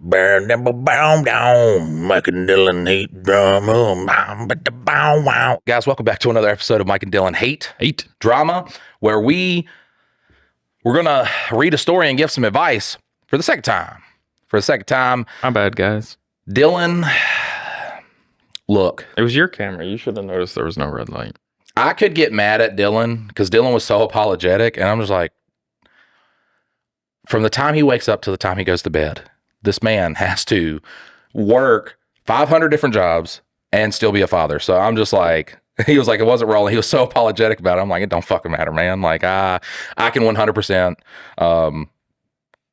Burn them down, Mike and Dylan hate drama. Guys, welcome back to another episode of Mike and Dylan Hate Drama, where we're gonna read a story and give some advice for the second time. My bad, guys. Dylan, look. It was your camera. You should have noticed there was no red light. I could get mad at Dylan because Dylan was so apologetic, and I'm just like, from the time he wakes up to the time he goes to bed, this man has to work 500 different jobs and still be a father. So I'm just like, he was like, it wasn't rolling. He was so apologetic about it. I'm like, it don't fucking matter, man. Like, I can 100%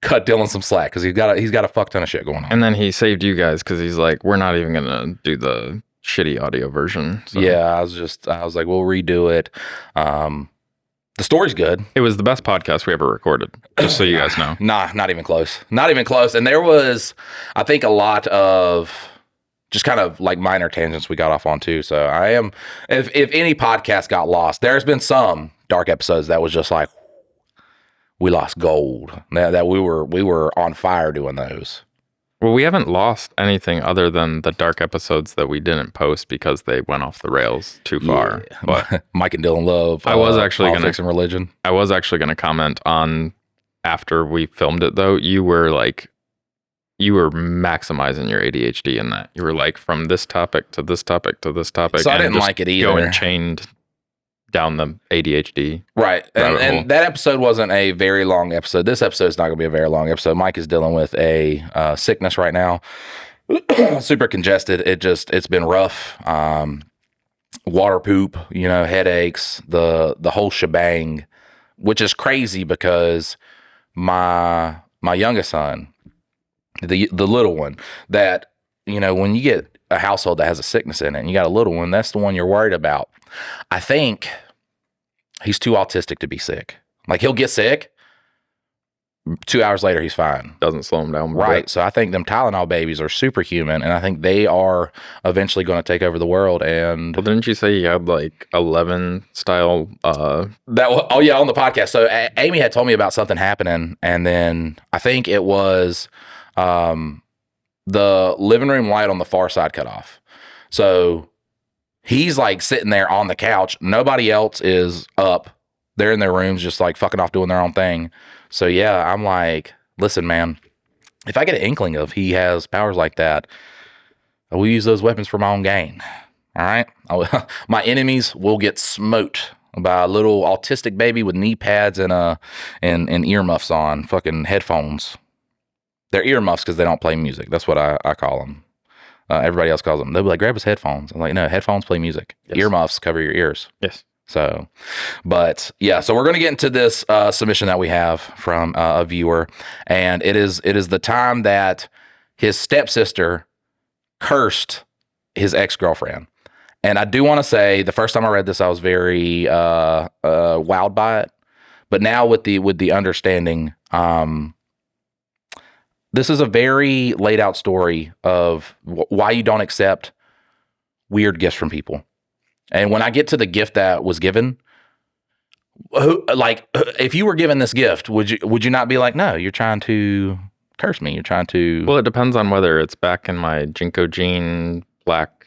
cut Dylan some slack because he's got a fuck ton of shit going on. And then he saved you guys because he's like, we're not even going to do the shitty audio version. So. Yeah, I was like, we'll redo it. The story's good. It was the best podcast we ever recorded, just so you guys know. Nah, not even close. Not even close. And there was, I think, a lot of just kind of like minor tangents we got off on too. So I am, if any podcast got lost, there's been some dark episodes that was just like, we lost gold. That we were on fire doing those. Well, we haven't lost anything other than the dark episodes that we didn't post because they went off the rails too far. Yeah. But Mike and Dylan love. I was actually politics and religion. I was actually gonna comment on after we filmed it though. You were maximizing your ADHD in that. You were like from this topic to this topic to this topic. So I didn't like it either. Going chained down the ADHD. Right. And that episode wasn't a very long episode. This episode's not going to be a very long episode. Mike is dealing with a sickness right now. Super congested. It's been rough. Water poop, headaches, the whole shebang, which is crazy because my youngest son, the little one, that, when you get a household that has a sickness in it and you got a little one, that's the one you're worried about. I think he's too autistic to be sick. Like, he'll get sick, 2 hours later he's fine. Doesn't slow him down. Right. So I think them Tylenol babies are superhuman, and I think they are eventually going to take over the world. And well, didn't you say you had like 11 style? On the podcast. So Amy had told me about something happening, and then I think it was the living room light on the far side cut off. So he's like sitting there on the couch. Nobody else is up. They're in their rooms just like fucking off doing their own thing. So yeah, I'm like, listen, man, if I get an inkling of he has powers like that, I will use those weapons for my own gain. All right? My enemies will get smote by a little autistic baby with knee pads and earmuffs on, fucking headphones. They're earmuffs because they don't play music. That's what I call them. Everybody else calls them. They'll be like, grab his headphones. I'm like, no, headphones play music. Yes. Earmuffs cover your ears. Yes. So, but yeah, so we're going to get into this submission that we have from a viewer. And it is the time that his stepsister cursed his ex-girlfriend. And I do want to say, the first time I read this, I was very wowed by it. But now with the understanding, this is a very laid out story of why you don't accept weird gifts from people. And when I get to the gift that was given, if you were given this gift, would you not be like, no, you're trying to curse me. You're trying to. Well, it depends on whether it's back in my Jinko jean, black,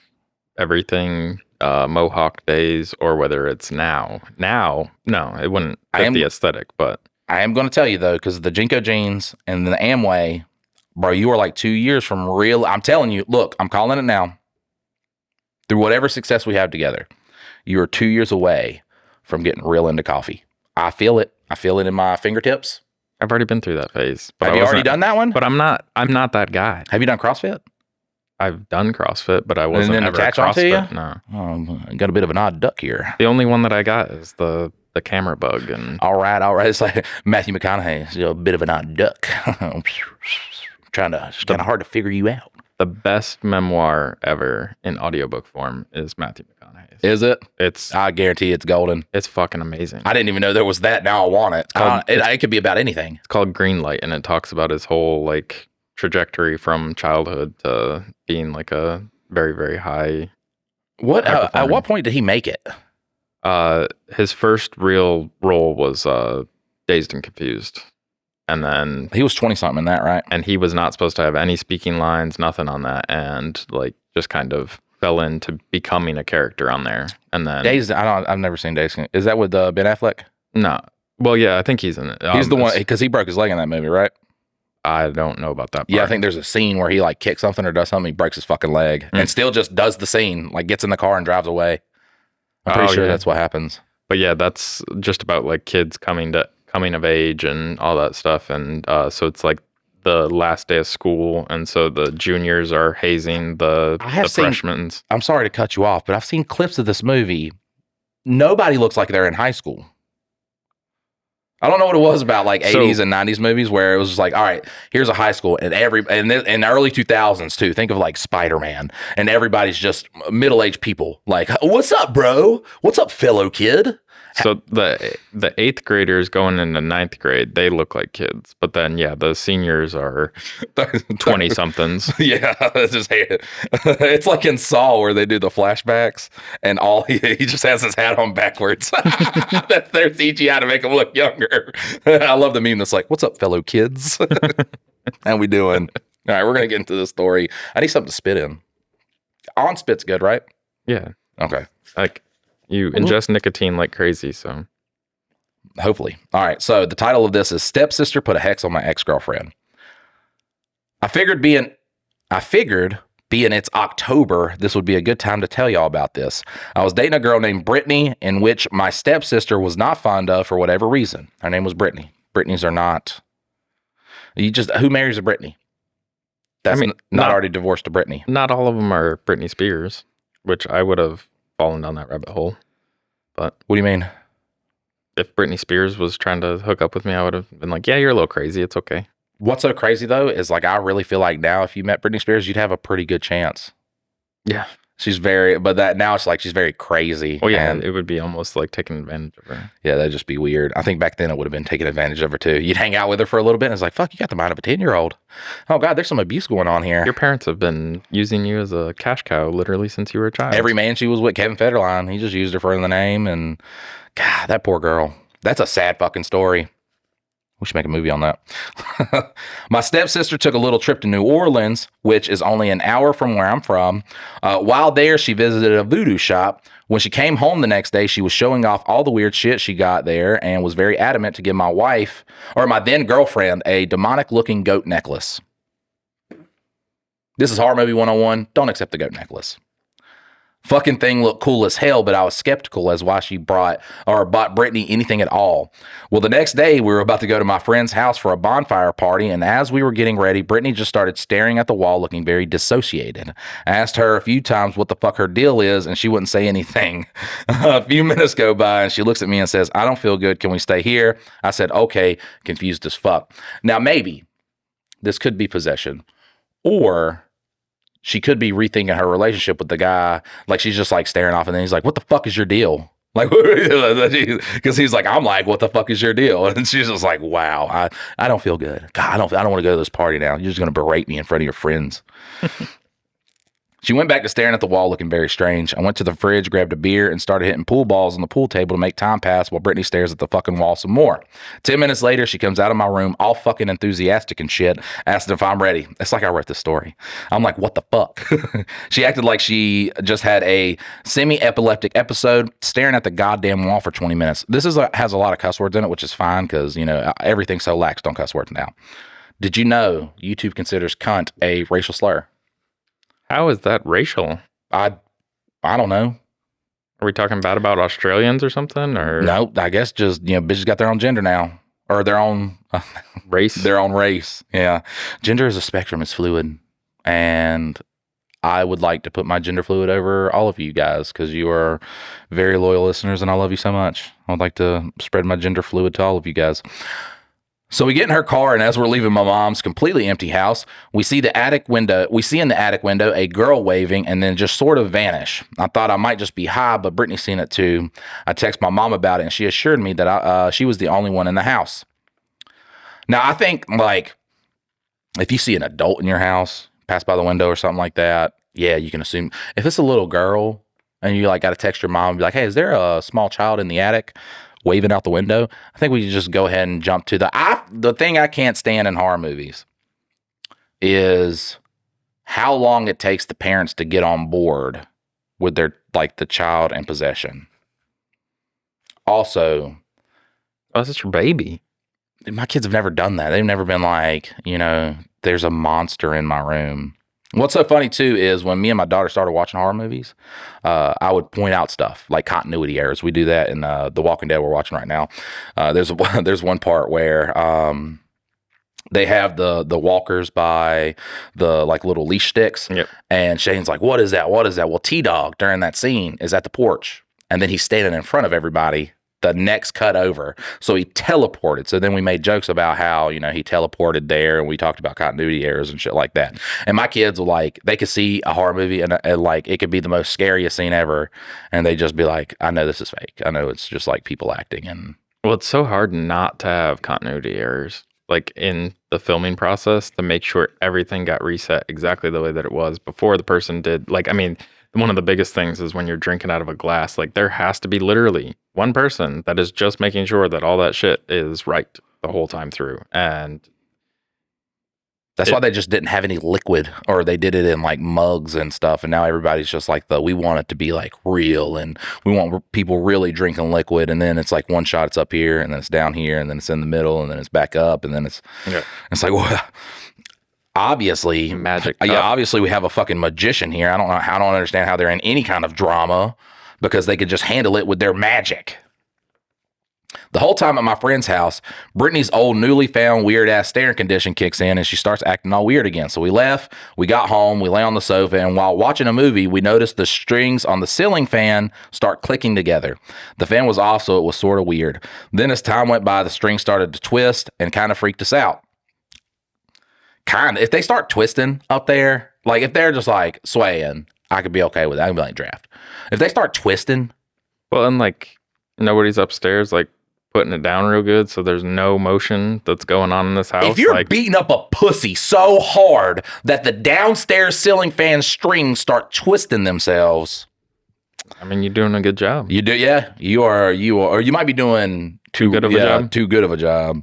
everything, Mohawk days, or whether it's now. Now, no, it wouldn't fit the aesthetic, but. I am going to tell you though, because the Jinko jeans and the Amway, bro, you are like 2 years from real. I'm telling you, look, I'm calling it now. Through whatever success we have together, you are 2 years away from getting real into coffee. I feel it. I feel it in my fingertips. I've already been through that phase. Have you already done that one? But I'm not that guy. Have you done CrossFit? I've done CrossFit, but I wasn't ever catch a on to you? CrossFit. No. I got a bit of an odd duck here. The only one that I got is the camera bug. And all right. It's like Matthew McConaughey's a bit of an odd duck. It's kind of hard to figure you out. The best memoir ever in audiobook form is Matthew McConaughey's. Is it? It's. I guarantee it's golden. It's fucking amazing. I didn't even know there was that. Now I want it. It could be about anything. It's called Green Light, and it talks about his whole like trajectory from childhood to being like a very, very high. At what point did he make it? His first real role was Dazed and Confused. And then he was 20 something in that, right? And he was not supposed to have any speaking lines, nothing on that, and like just kind of fell into becoming a character on there. And then I've never seen Days. Is that with Ben Affleck? No. Well, yeah, I think he's in it. He's the one because he broke his leg in that movie, right? I don't know about that part. Yeah, I think there's a scene where he like kicks something or does something, he breaks his fucking leg and still just does the scene, like gets in the car and drives away. I'm pretty sure that's what happens. But yeah, that's just about like kids coming of age and all that stuff. And so it's like the last day of school, and so the juniors are hazing the freshmen. I'm sorry to cut you off, but I've seen clips of this movie. Nobody looks like they're in high school. I don't know what it was about like 80s and 90s movies where it was just like, all right, here's a high school and in the early 2000s too. Think of like Spider-Man and everybody's just middle-aged people. Like, what's up, bro? What's up, fellow kid? So the 8th graders going into 9th grade, they look like kids. But then, yeah, the seniors are 20-somethings. Yeah, it's like in Saw where they do the flashbacks and he just has his hat on backwards. That's their CGI to make him look younger. I love the meme that's like, what's up, fellow kids? How we doing? All right, we're going to get into the story. I need something to spit in. On spit's good, right? Yeah. Okay. Like... You ingest nicotine like crazy, so. Hopefully. All right, so the title of this is Stepsister Put a Hex on My Ex-Girlfriend. I figured being it's October, this would be a good time to tell y'all about this. I was dating a girl named Brittany, in which my stepsister was not fond of for whatever reason. Her name was Brittany. Brittany's are not. Who marries a Brittany? That's not already divorced to Brittany. Not all of them are Britney Spears, which I would have fallen down that rabbit hole. But what do you mean? If Britney Spears was trying to hook up with me, I would have been like, yeah, you're a little crazy. It's okay. What's so crazy though is like I really feel like now if you met Britney Spears, you'd have a pretty good chance. Yeah. She's now it's like she's very crazy. Well, yeah, it would be almost like taking advantage of her. Yeah, that'd just be weird. I think back then it would have been taking advantage of her too. You'd hang out with her for a little bit and it's like, fuck, you got the mind of a 10-year-old. Oh God, there's some abuse going on here. Your parents have been using you as a cash cow literally since you were a child. Every man she was with, Kevin Federline, he just used her for the name. And God, that poor girl. That's a sad fucking story. We should make a movie on that. My stepsister took a little trip to New Orleans, which is only an hour from where I'm from. While there, she visited a voodoo shop. When she came home the next day, she was showing off all the weird shit she got there and was very adamant to give my wife, or my then girlfriend, a demonic-looking goat necklace. This is Horror Movie 101. Don't accept the goat necklace. Fucking thing looked cool as hell, but I was skeptical as why she bought Brittany anything at all. Well, the next day, we were about to go to my friend's house for a bonfire party, and as we were getting ready, Brittany just started staring at the wall, looking very dissociated. I asked her a few times what the fuck her deal is, and she wouldn't say anything. A few minutes go by, and she looks at me and says, I don't feel good. Can we stay here? I said, okay, confused as fuck. Now, maybe this could be possession, or she could be rethinking her relationship with the guy. Like she's just like staring off and then he's like, what the fuck is your deal? Like, because he's like, I'm like, what the fuck is your deal? And she's just like, wow, I don't feel good. God, I don't want to go to this party now. You're just going to berate me in front of your friends. She went back to staring at the wall looking very strange. I went to the fridge, grabbed a beer, and started hitting pool balls on the pool table to make time pass while Brittany stares at the fucking wall some more. 10 minutes later, she comes out of my room all fucking enthusiastic and shit, asking if I'm ready. It's like I wrote this story. I'm like, what the fuck? She acted like she just had a semi-epileptic episode, staring at the goddamn wall for 20 minutes. This has a lot of cuss words in it, which is fine because, you know, everything's so lax on cuss words now. Did you know YouTube considers cunt a racial slur? How is that racial? I don't know. Are we talking bad about Australians or something? Or no, I guess just, you know, bitches got their own gender now. Or their own race. Their own race. Yeah. Gender is a spectrum, it's fluid. And I would like to put my gender fluid over all of you guys because you are very loyal listeners and I love you so much. I would like to spread my gender fluid to all of you guys. So we get in her car, and as we're leaving my mom's completely empty house, we see in the attic window a girl waving and then just sort of vanish. I thought I might just be high, but Brittany's seen it too. I text my mom about it, and she assured me that she was the only one in the house. Now, I think, like, if you see an adult in your house, pass by the window or something like that, yeah, you can assume. If it's a little girl, and you, like, got to text your mom and be like, hey, is there a small child in the attic? waving out the window. I think we can just go ahead and jump to the thing I can't stand in horror movies is how long it takes the parents to get on board with their, like, the child in possession. Also, oh, that's your baby. My kids have never done that. They've never been like, there's a monster in my room. What's so funny too is when me and my daughter started watching horror movies, I would point out stuff like continuity errors. We do that in The Walking Dead we're watching right now. There's one part where they have the walkers by the like little leash sticks. Yep. And Shane's like, what is that? What is that? Well, T-Dog during that scene is at the porch. And then he's standing in front of everybody the next cut over. So he teleported. So then we made jokes about how, he teleported there, and we talked about continuity errors and shit like that. And my kids will, like, they could see a horror movie and like it could be the most scariest scene ever. And they just be like, I know this is fake. I know it's just like people acting. And well, it's so hard not to have continuity errors, like in the filming process, to make sure everything got reset exactly the way that it was before the person did. Like, I mean, one of the biggest things is when you're drinking out of a glass, like there has to be literally one person that is just making sure that all that shit is right the whole time through. And that's why they just didn't have any liquid, or they did it in like mugs and stuff. And now everybody's just like, we want it to be like real, and we want people really drinking liquid. And then it's like one shot, it's up here, and then it's down here, and then it's in the middle, and then it's back up, and then it's like, well, obviously magic. Yeah, obviously we have a fucking magician here. I don't understand how they're in any kind of drama, because they could just handle it with their magic. The whole time at my friend's house, Brittany's old newly found weird ass staring condition kicks in, and she starts acting all weird again. So we left, we got home, we lay on the sofa, and while watching a movie, we noticed the strings on the ceiling fan start clicking together. The fan was off, so it was sort of weird. Then as time went by, the strings started to twist and kind of freaked us out. If they start twisting up there, like if they're just like swaying, I could be okay with that. I can be like, draft. If they start twisting, well, and like nobody's upstairs like putting it down real good, so there's no motion that's going on in this house. If you're beating up a pussy so hard that the downstairs ceiling fan strings start twisting themselves, I mean, you're doing a good job. You do, yeah. You are, or you might be doing too good of a job. Too good of a job.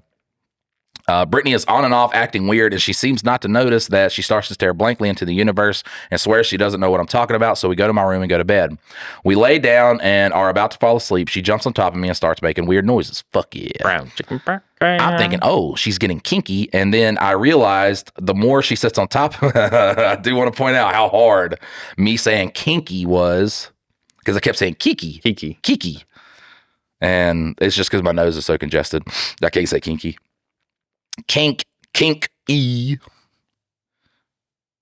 Brittany is on and off acting weird, and she seems not to notice that she starts to stare blankly into the universe and swears she doesn't know what I'm talking about. So we go to my room and go to bed. We lay down and are about to fall asleep. She jumps on top of me and starts making weird noises. Fuck yeah. Brown chicken. I'm thinking, oh, she's getting kinky. And then I realized the more she sits on top, I do want to point out how hard me saying kinky was, because I kept saying kiki. And it's just because my nose is so congested. I can't say kinky. Kink-E.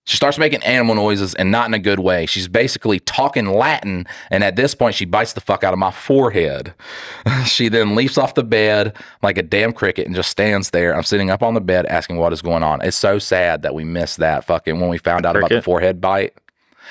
She starts making animal noises, and not in a good way. She's basically talking Latin, and at this point, she bites the fuck out of my forehead. She then leaps off the bed like a damn cricket and just stands there. I'm sitting up on the bed asking what is going on. It's so sad that we missed that fucking when we found out about the forehead bite.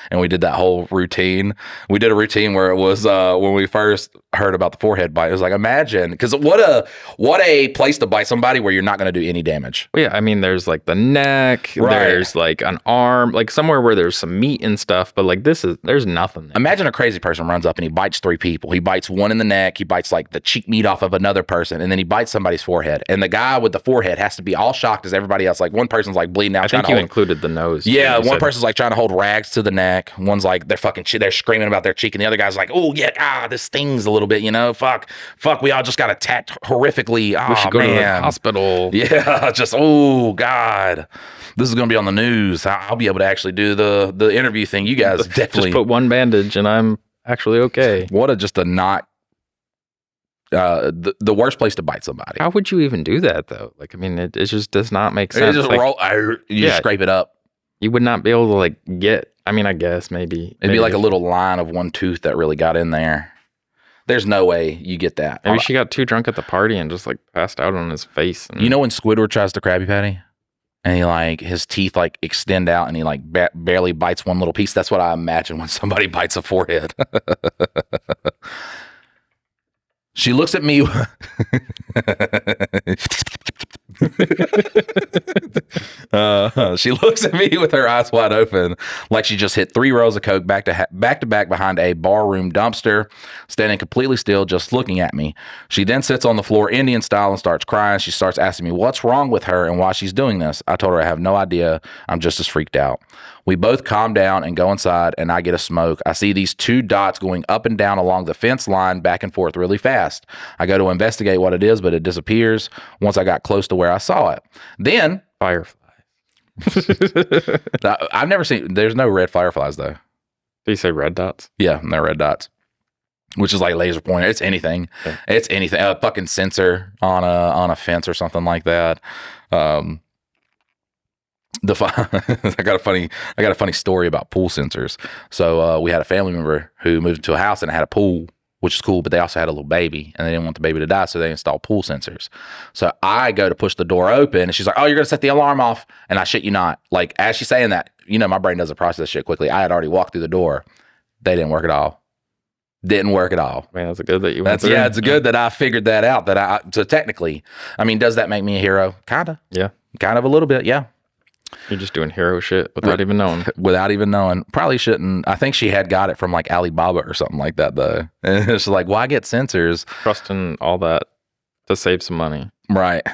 And we did that whole routine. We did a routine where it was when we first heard about the forehead bite. It was like, imagine, because what a place to bite somebody where you're not going to do any damage. Well, yeah, I mean, there's like the neck, there's like an arm, like somewhere where there's some meat and stuff. But like there's nothing there. Imagine a crazy person runs up and he bites 3 people. He bites one in the neck. He bites like the cheek meat off of another person, and then he bites somebody's forehead. And the guy with the forehead has to be all shocked as everybody else. Like one person's like bleeding out. I think you included the nose. Yeah, one person's like trying to hold rags to the neck. One's like they're screaming about their cheek, and the other guy's like, oh yeah, this stings a little bit, fuck, we all just got attacked horrifically. Oh, we should go to the hospital. Yeah, just oh god, this is gonna be on the news. I'll be able to actually do the interview thing. You guys definitely just put one bandage, and I'm actually okay. What a not. The worst place to bite somebody. How would you even do that though? Like, I mean, it just does not make sense. It just like, just scrape it up. You would not be able to like get. I mean, I guess maybe it'd be like a little line of one tooth that really got in there. There's no way you get that. Maybe she got too drunk at the party and just like passed out on his face. You know when Squidward tries to Krabby Patty, and he like his teeth like extend out, and he like barely bites one little piece. That's what I imagine when somebody bites a forehead. She looks at me. She looks at me with her eyes wide open, like she just hit 3 rows of coke back to back behind a barroom dumpster, standing completely still, just looking at me. She then sits on the floor Indian style and starts crying. She starts asking me what's wrong with her and why she's doing this. I told her I have no idea. I'm just as freaked out. We both calm down and go inside, and I get a smoke. I see these 2 dots going up and down along the fence line, back and forth really fast. I go to investigate what it is, but it disappears once I got close to where I saw it. Then Fireflies. I've never seen. There's no red fireflies though. Do you say red dots? Yeah, no red dots. Which is like laser pointer. It's anything. Yeah. It's anything. A fucking sensor on a fence or something like that. I got a funny story about pool sensors. So we had a family member who moved into a house and had a pool, which is cool, but they also had a little baby and they didn't want the baby to die, so they installed pool sensors. So I go to push the door open and she's like, "Oh, you're gonna set the alarm off." And I shit you not, like as she's saying that, my brain doesn't process shit quickly. I had already walked through the door. They didn't work at all. Didn't work at all. Man, that's good that you went through. Yeah, it's good that I figured that out. So technically, I mean, does that make me a hero? Kinda. Yeah. Kind of a little bit, yeah. You're just doing hero shit without even knowing. Without even knowing. Probably shouldn't. I think she had got it from like Alibaba or something like that, though. And it's like, why get sensors? Trusting all that to save some money. Right.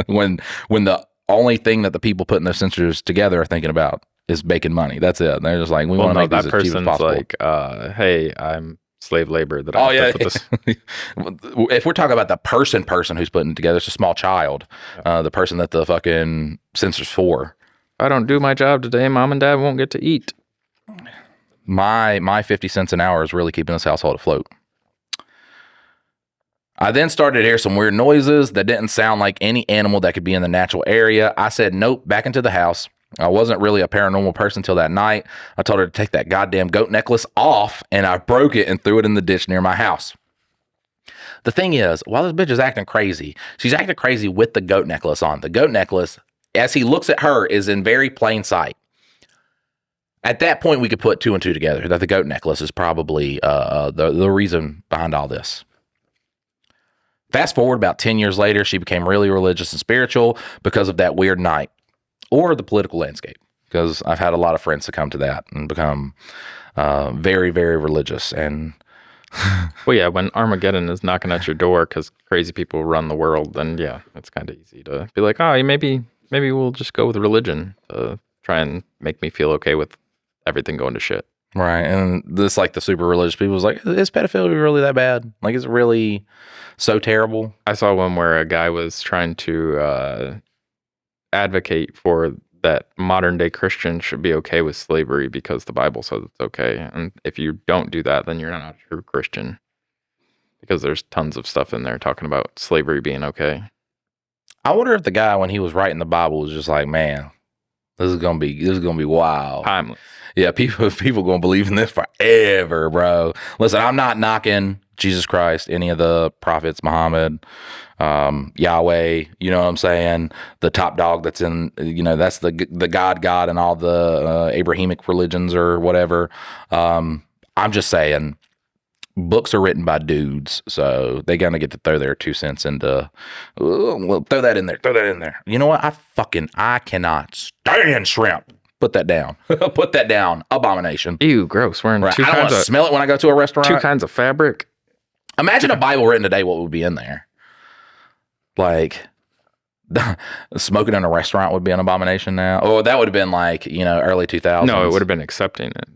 when the only thing that the people putting those sensors together are thinking about is making money. That's it. They're just like, we want to make these as cheap as possible. Like, hey, I'm slave labor that I put this. If we're talking about the person who's putting it together, it's a small child. The person that the fucking sensor's for. If I don't do my job today, mom and dad won't get to eat. My 50 cents an hour is really keeping this household afloat. I then started to hear some weird noises that didn't sound like any animal that could be in the natural area. I said, nope, back into the house. I wasn't really a paranormal person till that night. I told her to take that goddamn goat necklace off, and I broke it and threw it in the ditch near my house. The thing is, while this bitch is acting crazy, she's acting crazy with the goat necklace on. The goat necklace, as he looks at her, is in very plain sight. At that point, we could put 2 and 2 together, that the goat necklace is probably the reason behind all this. Fast forward about 10 years later, she became really religious and spiritual because of that weird night. Or the political landscape, because I've had a lot of friends succumb to that and become very, very religious. And well, yeah, when Armageddon is knocking at your door because crazy people run the world, then yeah, it's kind of easy to be like, oh, maybe we'll just go with religion to try and make me feel okay with everything going to shit. Right. And this, like the super religious people was like, is pedophilia really that bad? Like, is it really so terrible? I saw one where a guy was trying to advocate for that modern day Christians should be okay with slavery because the Bible says it's okay. And if you don't do that, then you're not a true Christian, because there's tons of stuff in there talking about slavery being okay. I wonder if the guy, when he was writing the Bible, was just like, man, this is gonna be wild. Timeless. Yeah, people gonna believe in this forever, bro. Listen, I'm not knocking Jesus Christ, any of the prophets, Muhammad, Yahweh, you know what I'm saying? The top dog that's in, that's the God and all the Abrahamic religions or whatever. I'm just saying, books are written by dudes, so they gotta get to throw their 2 cents into, well, throw that in there. You know what? I cannot stand shrimp. Put that down. Put that down. Abomination. Ew, gross. Wearing right. I don't want to smell it when I go to a restaurant. 2 kinds of fabric. Imagine a Bible written today. What would be in there? Like, smoking in a restaurant would be an abomination now. Oh, that would have been like, early 2000s. No, it would have been accepting it.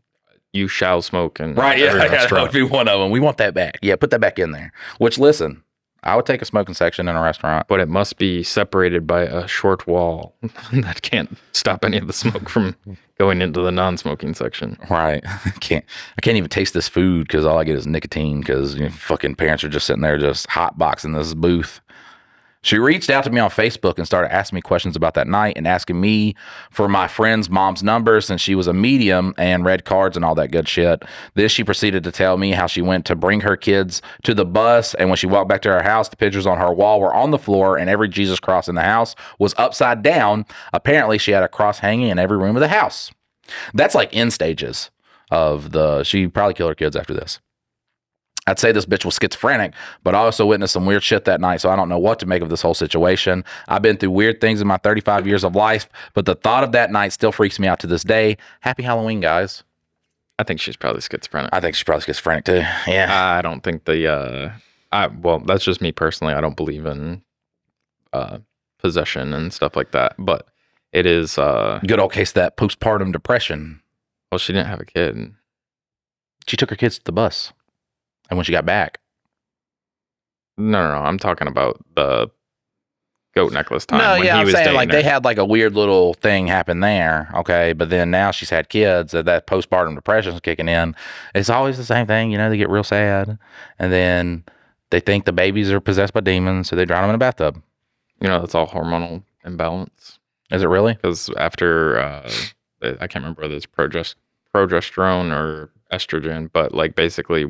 You shall smoke in right. Yeah, that would be one of them. We want that back. Yeah, put that back in there. Which, listen, I would take a smoking section in a restaurant, but it must be separated by a short wall that can't stop any of the smoke from going into the non-smoking section. Right. I can't even taste this food because all I get is nicotine because fucking parents are just sitting there just hotboxing this booth. She reached out to me on Facebook and started asking me questions about that night and asking me for my friend's mom's number since she was a medium and read cards and all that good shit. This, she proceeded to tell me how she went to bring her kids to the bus, and when she walked back to her house, the pictures on her wall were on the floor and every Jesus cross in the house was upside down. Apparently, she had a cross hanging in every room of the house. That's like end stages of she probably killed her kids after this. I'd say this bitch was schizophrenic, but I also witnessed some weird shit that night, so I don't know what to make of this whole situation. I've been through weird things in my 35 years of life, but the thought of that night still freaks me out to this day. Happy Halloween, guys. I think she's probably schizophrenic. I think she's probably schizophrenic too. Yeah. I don't think well, that's just me personally. I don't believe in possession and stuff like that, but it is good old case of that postpartum depression. Well, she didn't have a kid. She took her kids to the bus. And when she got back. No. I'm talking about the goat necklace time. No, when yeah, he I'm was saying like her. they had like a weird little thing happen there. Okay. But then now she's had kids. That postpartum depression is kicking in. It's always the same thing. You know, they get real sad. And then they think the babies are possessed by demons. So they drown them in a bathtub. You know, that's all hormonal imbalance. Is it really? Because after, I can't remember whether it's progesterone or estrogen, but like basically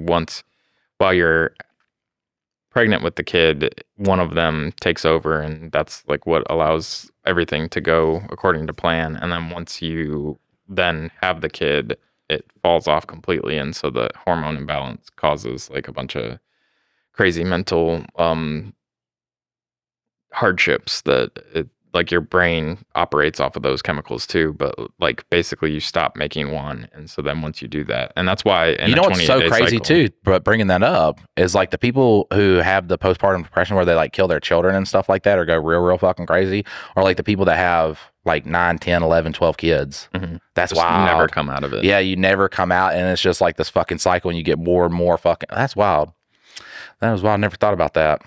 while you're pregnant with the kid, one of them takes over, and that's like what allows everything to go according to plan. And then once you then have the kid, it falls off completely, and so the hormone imbalance causes like a bunch of crazy mental hardships that like your brain operates off of those chemicals too, but like basically you stop making one, and so then once you do that, and that's why you know what's so crazy too, but bringing that up is like the people who have the postpartum depression where they like kill their children and stuff like that or go real fucking crazy, or like the people that have like 9, 10, 11, 12 kids. Mm-hmm. That's just wild. Never come out of it. Yeah, you never come out, and it's just like this fucking cycle, and you get more and more fucking. That's wild. That was wild. I never thought about that.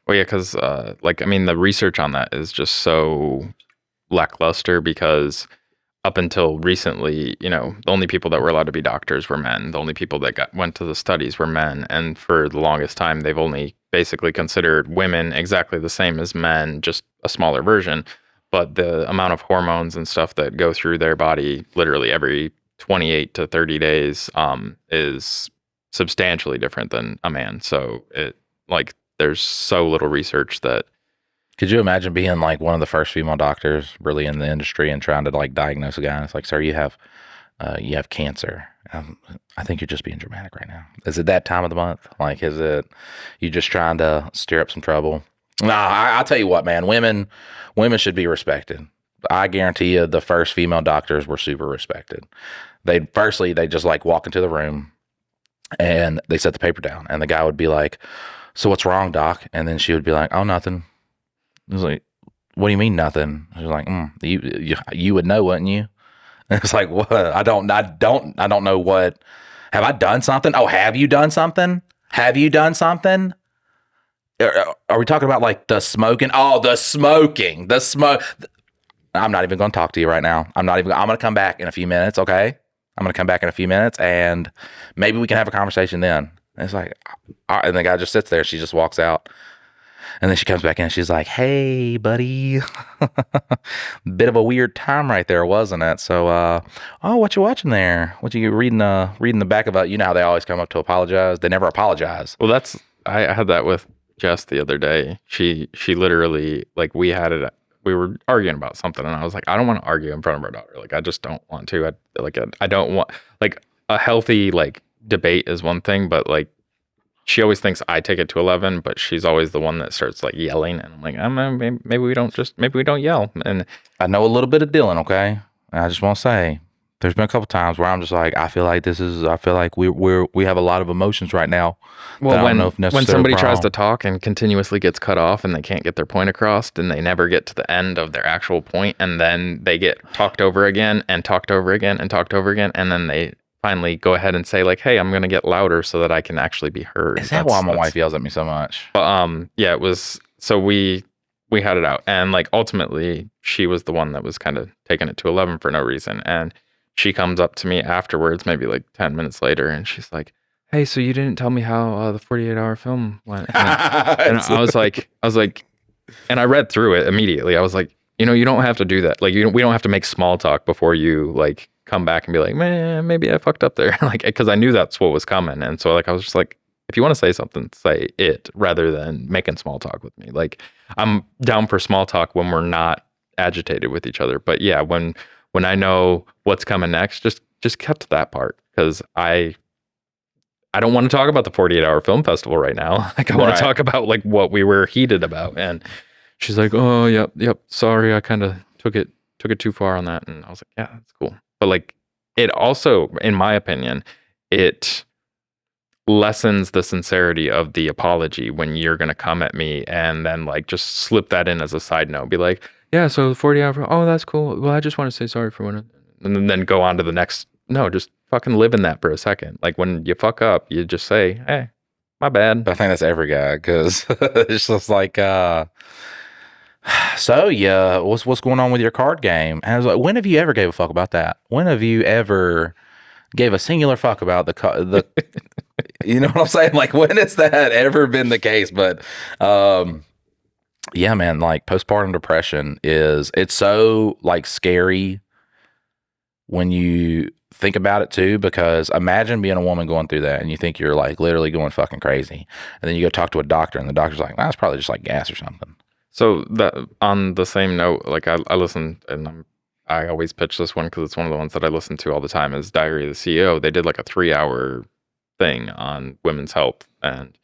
Well, yeah, because like I mean, the research on that is just so lackluster because up until recently, you know, the only people that were allowed to be doctors were men. The only people that went to the studies were men, and for the longest time, they've only basically considered women exactly the same as men, just a smaller version. But the amount of hormones and stuff that go through their body literally every 28 to 30 days is substantially different than a man. So it like there's so little research that. Could you imagine being like one of the first female doctors really in the industry and trying to like diagnose a guy? And it's like, sir, you have cancer. I think you're just being dramatic right now. Is it that time of the month? Like, is it you just trying to stir up some trouble? No, I'll tell you what, man. Women should be respected. I guarantee you, the first female doctors were super respected. They just like walk into the room and they set the paper down, and the guy would be like, "So what's wrong, doc?" And then she would be like, "Oh, nothing." He was like, "What do you mean nothing?" She was like, "You would know, wouldn't you?" And it's like, "What? I don't know what. Have I done something? Oh, have you done something? Have you done something? Are we talking about like the smoking? Oh, the smoke. I'm not even going to talk to you right now. I'm going to come back in a few minutes. Okay. I'm going to come back in a few minutes and maybe we can have a conversation then." And it's like, and the guy just sits there. She just walks out. And then she comes back in and she's like, "Hey, buddy." Bit of a weird time right there, wasn't it? So, what you watching there? What you reading the back of it? You know how they always come up to apologize. They never apologize. Well, I had that with Jess the other day. She literally, like, we were arguing about something, and I was like, I don't want to argue in front of our daughter. Like, I just don't want to. I don't want, like, a healthy, like, debate is one thing, but, like, she always thinks I take it to 11, but she's always the one that starts like yelling, and I'm like, maybe we don't yell. And I know a little bit of Dylan, okay? And I just want to say, there's been a couple times where I'm just like, I feel like we have a lot of emotions right now. Well, when somebody tries to talk and continuously gets cut off and they can't get their point across, and they never get to the end of their actual point, and then they get talked over again and talked over again and talked over again, and then they finally go ahead and say like, "Hey, I'm going to get louder so that I can actually be heard." Is that why my wife yells at me so much? Yeah, it was. So we had it out, and like ultimately she was the one that was kind of taking it to 11 for no reason. And she comes up to me afterwards, maybe like 10 minutes later, and she's like, "Hey, so you didn't tell me how the 48-hour film went." And I was like, and I read through it immediately. I was like, you don't have to do that. Like, we don't have to make small talk before you like come back and be like, "Man, maybe I fucked up there." Like, because I knew that's what was coming. And so like, I was just like, if you want to say something, say it rather than making small talk with me. Like, I'm down for small talk when we're not agitated with each other. But yeah, when I know what's coming next, just cut to that part. Because I don't want to talk about the 48-hour film festival right now. Like I want to talk about like what we were heated about. And she's like, oh, yep. Sorry. I kind of took it too far on that. And I was like, yeah, that's cool. But like it also, in my opinion, it lessens the sincerity of the apology when you're going to come at me and then like just slip that in as a side note. Be like, yeah, so the 40-hour, oh, that's cool. Well, I just want to say sorry for when, and then go on to the next. No, just fucking live in that for a second. Like when you fuck up, you just say, hey, my bad. I think that's every guy because it's just like, so yeah, what's going on with your card game? And I was like, when have you ever gave a fuck about that? When have you ever gave a singular fuck about the you know what I'm saying? Like when has that ever been the case? But yeah, man, like postpartum depression it's so like scary when you think about it too, because imagine being a woman going through that and you think you're like literally going fucking crazy. And then you go talk to a doctor and the doctor's like, well, it's probably just like gas or something. So that on the same note, like I listen and I always pitch this one because it's one of the ones that I listen to all the time is Diary of the CEO. They did like a 3-hour thing on women's health. And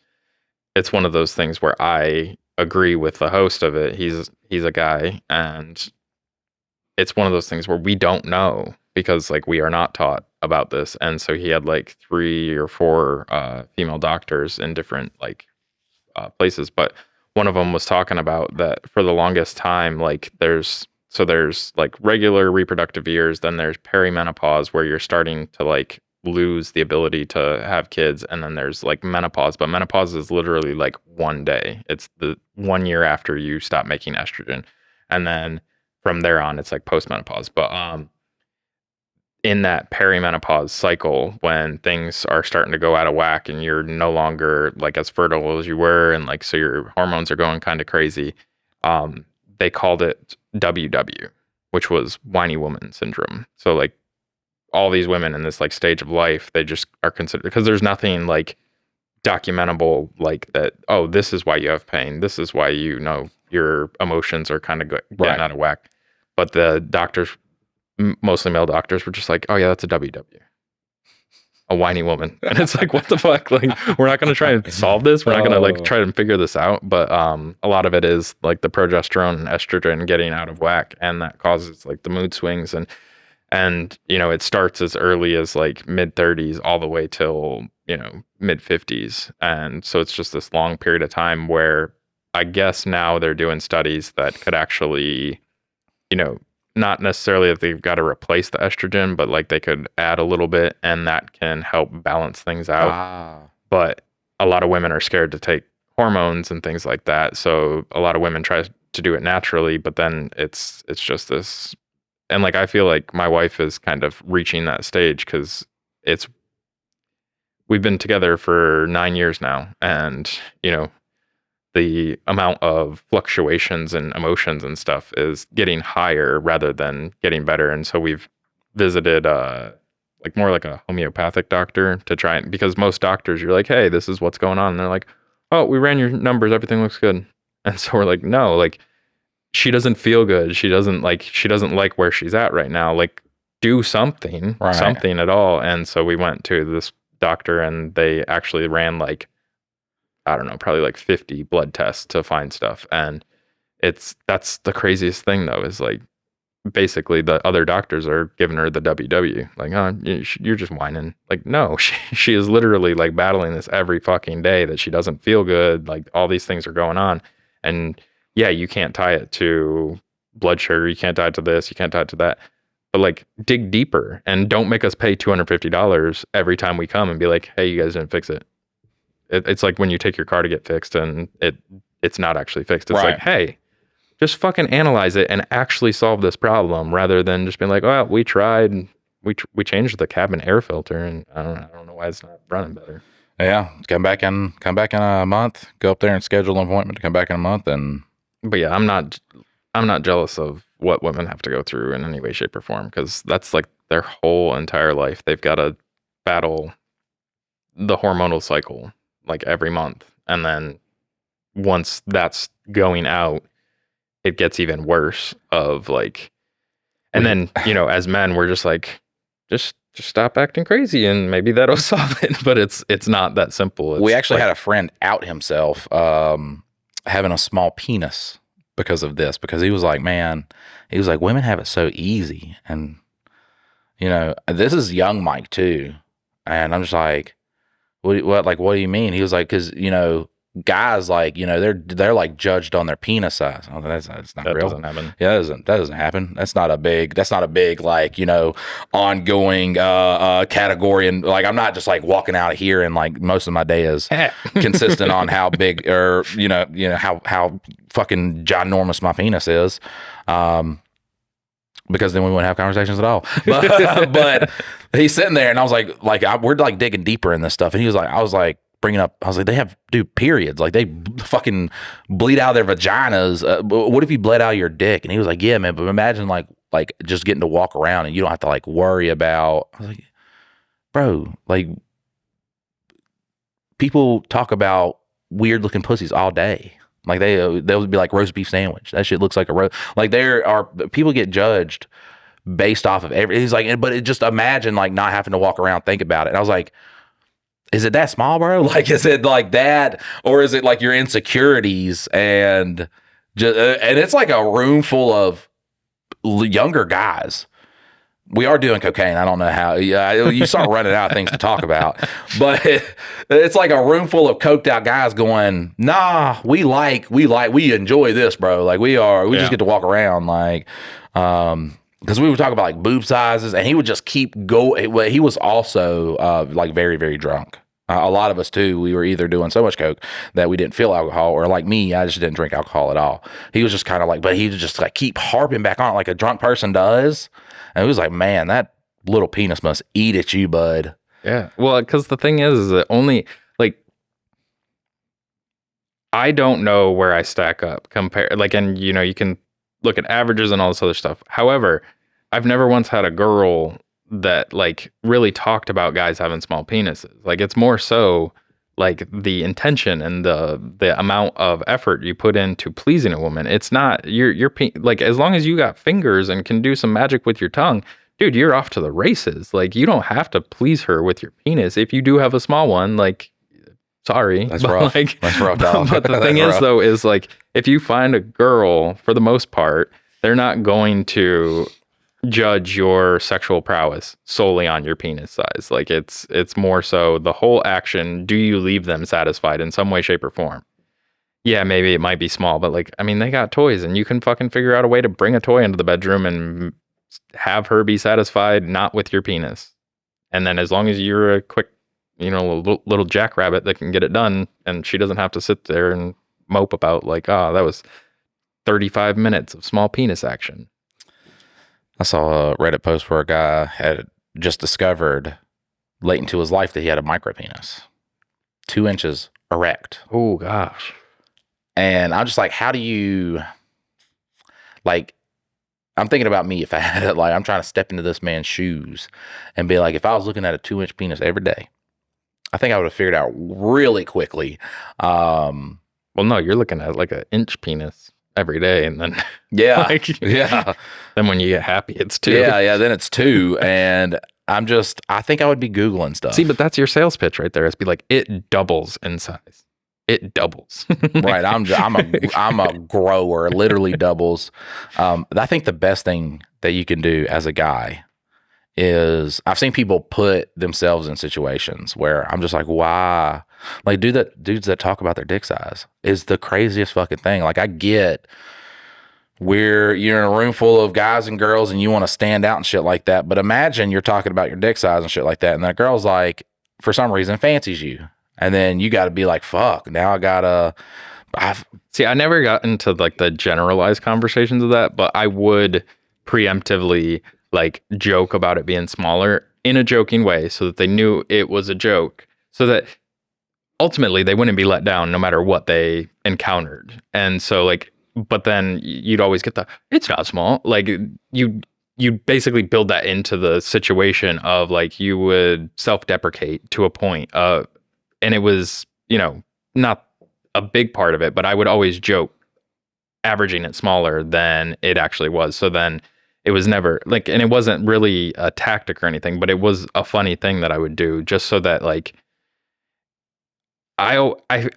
it's one of those things where I agree with the host of it. He's a guy, and it's one of those things where we don't know because like we are not taught about this. And so he had like 3 or 4 female doctors in different like places, but one of them was talking about that for the longest time, like there's like regular reproductive years, then there's perimenopause where you're starting to like lose the ability to have kids, and then there's like menopause, but menopause is literally like one day. It's the 1 year after you stop making estrogen, and then from there on it's like postmenopause. But in that perimenopause cycle, when things are starting to go out of whack and you're no longer like as fertile as you were, and like so your hormones are going kind of crazy, they called it WW, which was whiny woman syndrome. So like all these women in this like stage of life, they just are considered, because there's nothing like documentable like that, oh, this is why you have pain, this is why you know your emotions are kind of getting out of whack. But the doctors, mostly male doctors, were just like, oh yeah, that's a WW, a whiny woman. And it's like, what the fuck? Like, we're not going to try and solve this. We're not going to like try and figure this out. But a lot of it is like the progesterone and estrogen getting out of whack, and that causes like the mood swings. And you know, it starts as early as like mid 30s all the way till, you know, mid 50s. And so it's just this long period of time where I guess now they're doing studies that could actually, you know, not necessarily that they've got to replace the estrogen, but like they could add a little bit, and that can help balance things out. But a lot of women are scared to take hormones and things like that. So a lot of women try to do it naturally, but then it's just this. And like, I feel like my wife is kind of reaching that stage because we've been together for 9 years now. And, you know, the amount of fluctuations and emotions and stuff is getting higher rather than getting better. And so we've visited like more like a homeopathic doctor to try and, because most doctors, you're like, hey, this is what's going on. And they're like, oh, we ran your numbers, everything looks good. And so we're like, no, like she doesn't feel good. She doesn't like where she's at right now. Like do something at all. And so we went to this doctor, and they actually ran like, I don't know, probably like 50 blood tests to find stuff. And that's the craziest thing though, is like basically the other doctors are giving her the WW, like, oh, you're just whining. Like, no, she is literally like battling this every fucking day, that she doesn't feel good. Like all these things are going on. And yeah, you can't tie it to blood sugar. You can't tie it to this. You can't tie it to that. But like dig deeper, and don't make us pay $250 every time we come and be like, hey, you guys didn't fix it. It's like when you take your car to get fixed and it's not actually fixed. It's like, hey, just fucking analyze it and actually solve this problem, rather than just being like, well, we tried, we changed the cabin air filter, and I don't know why it's not running better. Yeah, come back in a month. Go up there and schedule an appointment to come back in a month. But yeah, I'm not jealous of what women have to go through in any way, shape, or form, because that's like their whole entire life. They've got to battle the hormonal cycle like every month. And then once that's going out, it gets even worse of like, and then, you know, as men, we're just like, just just stop acting crazy and maybe that'll solve it. But it's not that simple. We actually had a friend out himself having a small penis because of this, because he was like, man, he was like, women have it so easy. And, you know, this is young Mike too. And I'm just like, what do you mean? He was like, because, you know, guys, like, you know, they're like judged on their penis size. Oh, that's not that real. doesn't happen. Yeah, that doesn't happen. That's not a big like, you know, ongoing category. And like, I'm not just like walking out of here and like most of my day is consistent on how big or you know how fucking ginormous my penis is. Because then we wouldn't have conversations at all. But he's sitting there and I was like we're like digging deeper in this stuff. And he was like, I was like, they have periods. Like they fucking bleed out their vaginas. What if you bled out your dick? And he was like, yeah, man, but imagine like just getting to walk around and you don't have to like worry about. I was like, bro, like people talk about weird looking pussies all day. Like they'll be like roast beef sandwich. That shit looks like a roast. Like there are people get judged based off of everything. He's like, but just imagine like not having to walk around, think about it. And I was like, is it that small, bro? Like, is it like that, or is it like your insecurities and just and it's like a room full of younger guys. We are doing cocaine. I don't know how. You start running out of things to talk about, but it's like a room full of coked out guys going, "Nah, we enjoy this, bro. Like we just get to walk around, like, because we would talk about like boob sizes, and he would just keep going. He was also like very, very drunk. A lot of us too. We were either doing so much coke that we didn't feel alcohol, or like me, I just didn't drink alcohol at all. He was just kind of like, but he would just like keep harping back on it like a drunk person does. And he was like, man, that little penis must eat at you, bud. Yeah. Well, because the thing is that only like I don't know where I stack up compared. Like, and you know, you can look at averages and all this other stuff. However, I've never once had a girl that like really talked about guys having small penises. Like it's more so like the intention and the amount of effort you put into pleasing a woman. It's not your like as long as you got fingers and can do some magic with your tongue, dude, you're off to the races. Like you don't have to please her with your penis. If you do have a small one, like sorry. That's rough. Like, that's rough, dog. But the thing is though, is like if you find a girl, for the most part, they're not going to judge your sexual prowess solely on your penis size. Like it's more so the whole action. Do you leave them satisfied in some way, shape, or form? Yeah, maybe it might be small, but like, I mean, they got toys and you can fucking figure out a way to bring a toy into the bedroom and have her be satisfied, not with your penis. And then as long as you're a quick, you know, little jackrabbit that can get it done and she doesn't have to sit there and mope about like, oh, that was 35 minutes of small penis action. I saw a Reddit post where a guy had just discovered late into his life that he had a micro penis, 2 inches erect. Oh gosh. And I'm just like, how do you, like, I'm thinking about me if I had it, like, I'm trying to step into this man's shoes and be like, if I was looking at a 2-inch penis every day, I think I would have figured out really quickly. Well, no, you're looking at like an inch penis every day, and then yeah, like, yeah. Then when you get happy, it's 2. Yeah. Then it's 2, and I think I would be Googling stuff. See, but that's your sales pitch right there. It's be like, it doubles in size. It doubles. Right. I'm a grower, literally doubles. I think the best thing that you can do as a guy is I've seen people put themselves in situations where I'm just like, why? Like, dudes that talk about their dick size is the craziest fucking thing. Like, I get where you're in a room full of guys and girls and you want to stand out and shit like that. But imagine you're talking about your dick size and shit like that. And that girl's like, for some reason, fancies you. And then you got to be like, fuck, now I got to. See, I never got into like the generalized conversations of that, but I would preemptively like joke about it being smaller in a joking way so that they knew it was a joke, so that ultimately they wouldn't be let down no matter what they encountered. And so like, but then you'd always get it's not small. Like you basically build that into the situation of like, you would self-deprecate to a point. And it was, you know, not a big part of it, but I would always joke averaging it smaller than it actually was. So then it was never like, and it wasn't really a tactic or anything, but it was a funny thing that I would do just so that like, I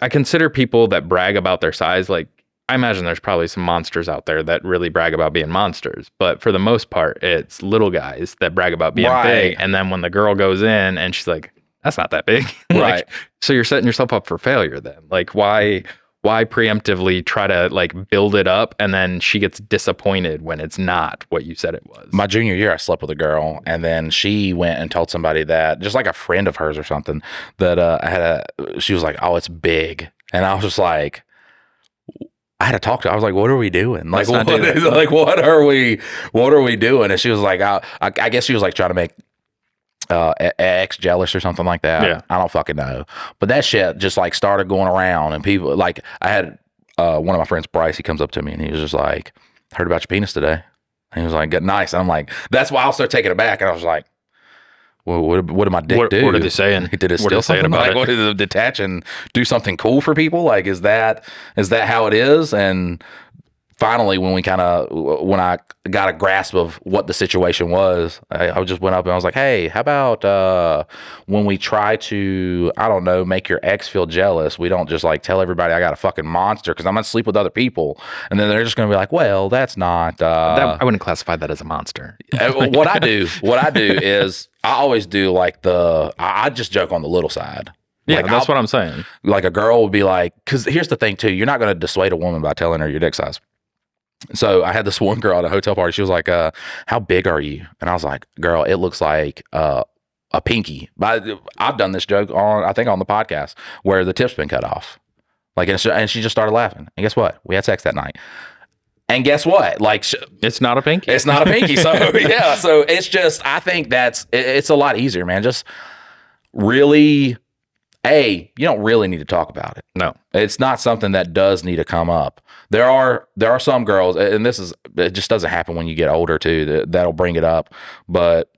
consider people that brag about their size, like, I imagine there's probably some monsters out there that really brag about being monsters, but for the most part, it's little guys that brag about being big. And then when the girl goes in and she's like, that's not that big. Like, so you're setting yourself up for failure then. Like, why preemptively try to like build it up and then she gets disappointed when it's not what you said it was? My junior year, I slept with a girl, and then she went and told somebody that, just like a friend of hers or something, that she was like, oh, it's big. And I was just like, I had to talk to her. I was like, what are we doing? Like, what are we doing? And she was like, I guess she was like trying to make ex jealous or something like that. Yeah. I don't fucking know. But that shit just like started going around, and people like, I had one of my friends, Bryce, he comes up to me and he was just like, heard about your penis today. And he was like, good, nice. And I'm like, that's why I'll start taking it back. And I was like, well, what did my dick do? What are they saying? Did it steal something about it? What did it detach and do something cool for people? Like, is that how it is? And finally, when I got a grasp of what the situation was, I just went up and I was like, hey, how about when we try to, I don't know, make your ex feel jealous, we don't just like tell everybody I got a fucking monster because I'm going to sleep with other people. And then they're just going to be like, well, that's not. I wouldn't classify that as a monster. What I do is I always do like I just joke on the little side. Yeah, like that's what I'm saying. Like a girl would be like, because here's the thing too, you're not going to dissuade a woman by telling her your dick size. So I had this one girl at a hotel party. She was like, how big are you? And I was like, girl, it looks like a pinky. But I've done this joke on the podcast where the tip's been cut off. Like, and she just started laughing. And guess what? We had sex that night. And guess what? Like, it's not a pinky. It's not a pinky. So yeah. So it's just, I think it's a lot easier, man. Just really, you don't really need to talk about it. No, it's not something that does need to come up. There are some girls, and it just doesn't happen when you get older too, that'll bring it up, but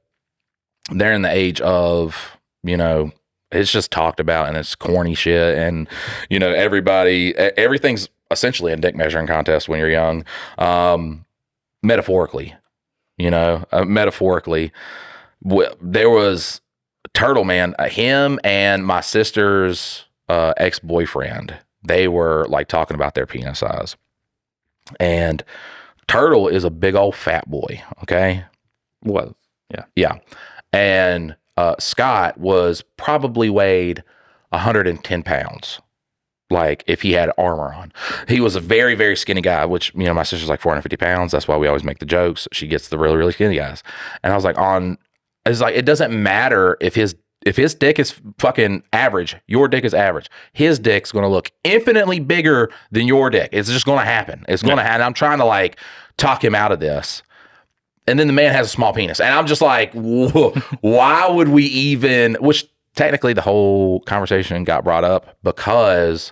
they're in the age of, it's just talked about and it's corny shit. And, everything's essentially a dick measuring contest when you're young. Metaphorically, there was Turtle, man, him and my sister's ex-boyfriend, they were like talking about their penis size. And Turtle is a big old fat boy, okay? Was. Yeah. Yeah. And Scott was probably weighed 110 pounds. Like if he had armor on. He was a very, very skinny guy, which, my sister's like 450 pounds. That's why we always make the jokes. She gets the really, really skinny guys. And I was like, it's like, it doesn't matter if his dick is fucking average, your dick is average. His dick's going to look infinitely bigger than your dick. It's just going to happen. It's going to happen. I'm trying to like talk him out of this. And then the man has a small penis. And I'm just like, why would we even, which technically the whole conversation got brought up because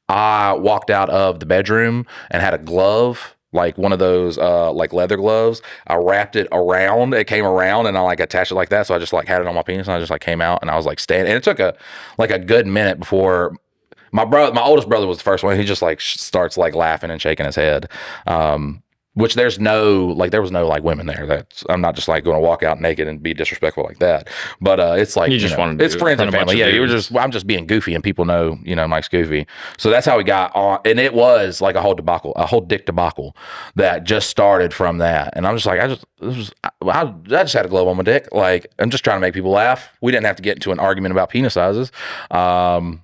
I walked out of the bedroom and had a glove, like one of those like leather gloves. I wrapped it around, it came around and I like attached it like that. So I just like had it on my penis and I just like came out and I was like standing. And it took a good minute before my oldest brother was the first one. He just like starts like laughing and shaking his head. Which there was no like women there. I'm not just like going to walk out naked and be disrespectful like that. But it's like, it's friends and family. Yeah, I'm just being goofy and people know, Mike's goofy. So that's how we got on. And it was like a whole dick debacle that just started from that. And I'm just like, I just had a glove on my dick. Like, I'm just trying to make people laugh. We didn't have to get into an argument about penis sizes. But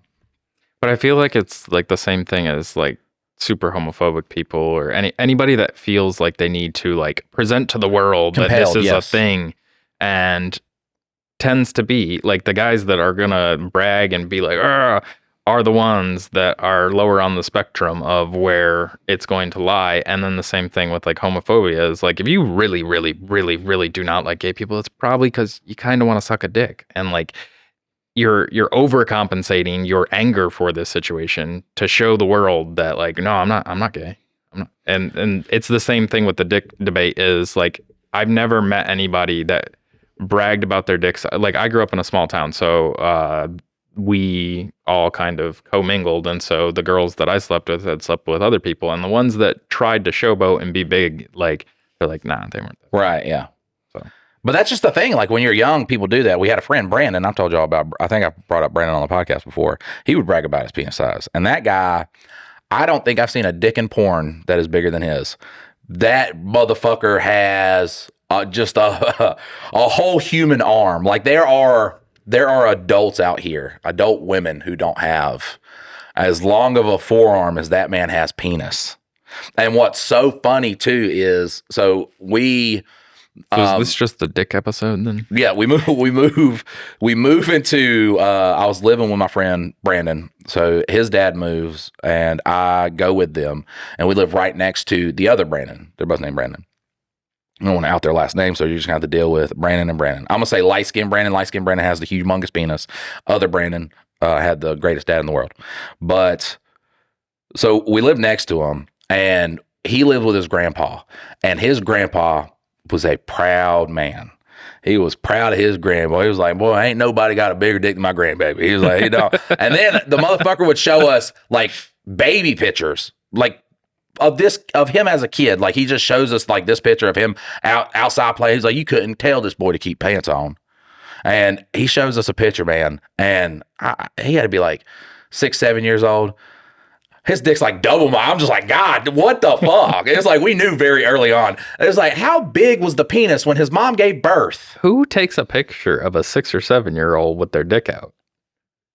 I feel like it's like the same thing as like super homophobic people or anybody that feels like they need to like present to the world that this is a thing, and tends to be like the guys that are gonna brag and be like are the ones that are lower on the spectrum of where it's going to lie. And then the same thing with like homophobia is like, if you really, really, really, really do not like gay people, it's probably because you kind of want to suck a dick, and like you're overcompensating your anger for this situation to show the world that like, no, I'm not gay. I'm not. And it's the same thing with the dick debate is like, I've never met anybody that bragged about their dicks. Like I grew up in a small town. So, we all kind of commingled. And so the girls that I slept with had slept with other people, and the ones that tried to showboat and be big, like They're like, nah, they weren't. Right. Yeah. So. But that's just the thing. Like when you're young, people do that. We had a friend, Brandon. I've told y'all about. I think I brought up Brandon on the podcast before. He would brag about his penis size, and that guy, I don't think I've seen a dick in porn that is bigger than his. That motherfucker has just a whole human arm. Like there are adults out here, adult women who don't have as long of a forearm as that man has penis. And what's so funny too is, so we. So is this just the dick episode then? Yeah, we move into. I was living with my friend Brandon, so his dad moves, and I go with them, and we live right next to the other Brandon. They're both named Brandon. I don't want to out their last name, so you're just gonna have to deal with Brandon and Brandon. I'm gonna say light skinned Brandon. Light skinned Brandon has the humongous penis. Other Brandon had the greatest dad in the world, but so we live next to him, and he lived with his grandpa, and his grandpa was a proud man. He was proud of his grandboy. He was like, boy, ain't nobody got a bigger dick than my grandbaby. He was like, you know. And then the motherfucker would show us like baby pictures, like of him as a kid. Like he just shows us like this picture of him outside playing. He's like, you couldn't tell this boy to keep pants on. And he shows us a picture, man. And he had to be like 6, 7 years old. His dick's like double mine. I'm just like, God, what the fuck? It's like we knew very early on. It was like, how big was the penis when his mom gave birth? Who takes a picture of a 6 or 7 year old with their dick out?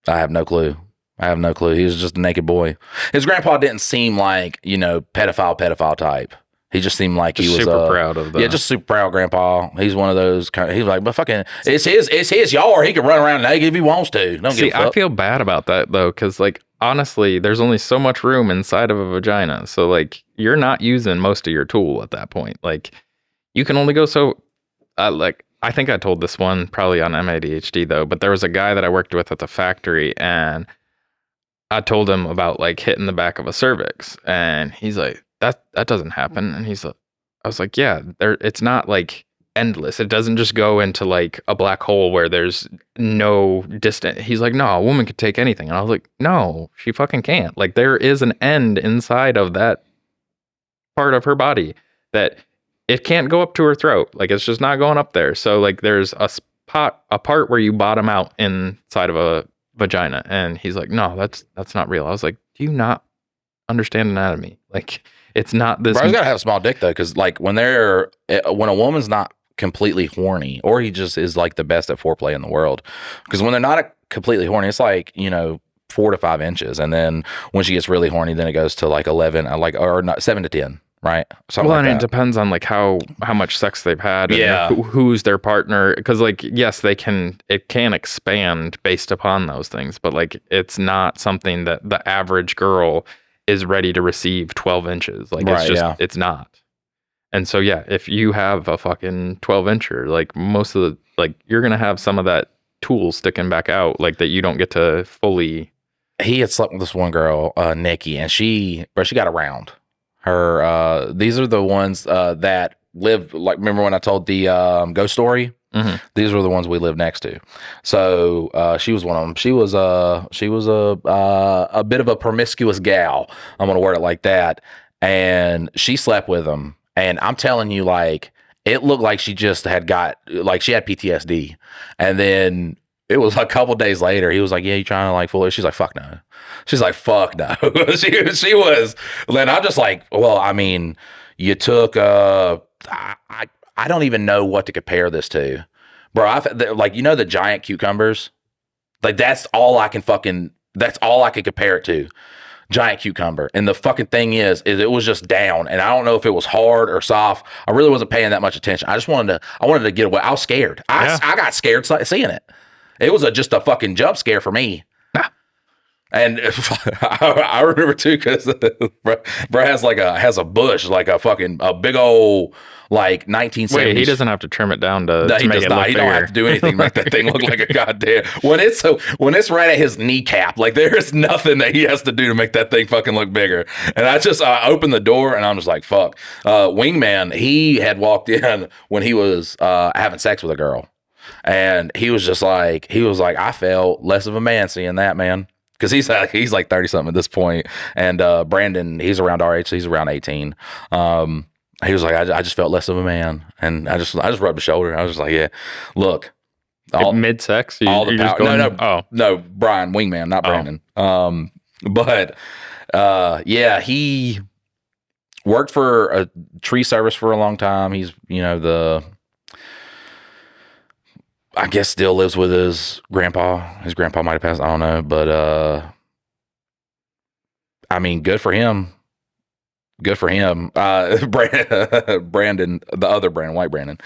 I have no clue. He was just a naked boy. His grandpa didn't seem like, you know, pedophile type. He just seemed like he was super proud of that. Yeah, just super proud grandpa. He's one of those kind of, he's like, but fucking, it's his yard. He can run around naked if he wants to. Don't give a fuck. I feel bad about that though, because like honestly, there's only so much room inside of a vagina. So like you're not using most of your tool at that point. Like you can only go so like I think I told this one probably on MADHD though, but there was a guy that I worked with at the factory and I told him about like hitting the back of a cervix and he's like, that doesn't happen. And he's like, I was like, yeah, it's not like endless. It doesn't just go into like a black hole where there's no distance. He's like, no, a woman could take anything. And I was like, no, she fucking can't. Like there is an end inside of that part of her body that it can't go up to her throat. Like it's just not going up there. So like there's a part where you bottom out inside of a vagina. And he's like, no, that's not real. I was like, do you not understand anatomy? Like it's not this. Bro's gotta have a small dick though, because like when a woman's not completely horny, or he just is like the best at foreplay in the world, because when they're not completely horny, it's like, you know, 4 to 5 inches, and then when she gets really horny, then it goes to like 11, or not 7 to 10, right? Something well, like and that. it depends on like how much sex they've had, and yeah, who's their partner, because like yes, it can expand based upon those things, but like it's not something that the average girl is ready to receive 12 inches. Like it's just, it's not. And so, yeah, if you have a fucking 12 incher, like most of the, like you're going to have some of that tool sticking back out, like that you don't get to fully. He had slept with this one girl, Nikki, and she got around her. These are the ones that live, like, remember when I told the ghost story? Mm-hmm. These were the ones we lived next to. So she was one of them. She was a bit of a promiscuous gal. I'm gonna word it like that. And she slept with him. And I'm telling you, like, it looked like she just she had PTSD. And then it was a couple days later, he was like, yeah, you trying to like fool her? She's like, fuck no. She's like, fuck no. she was. Then I'm just like, well, I mean, you took I don't even know what to compare this to, bro. Like, you know, the giant cucumbers, like that's all I can compare it to, giant cucumber. And the fucking thing is it was just down, and I don't know if it was hard or soft. I really wasn't paying that much attention. I wanted to get away. I was scared. I got scared seeing it. It was just a fucking jump scare for me. And I remember too, because bro has a bush, like a big old like 1970s. Wait, he doesn't have to trim it down to he make does it not. look He bigger. don't have to do anything to make that thing look like a goddamn. When it's right at his kneecap, like there is nothing that he has to do to make that thing fucking look bigger. And I opened the door and I'm just like, fuck. Wingman, he had walked in when he was having sex with a girl, and he was like, I felt less of a man seeing that, man. Because he's like 30 something at this point, and Brandon, he's around our age, so he's around 18. He was like, I just felt less of a man, and I just rubbed his shoulder. I was just like, yeah, look, Mid sex, all the you're power. just going. No, Brian Wingman, not Brandon. But yeah, he worked for a tree service for a long time. He's I guess still lives with his grandpa. His grandpa might have passed. I don't know, but I mean, good for him. Good for him. Brandon, the other Brandon, white Brandon,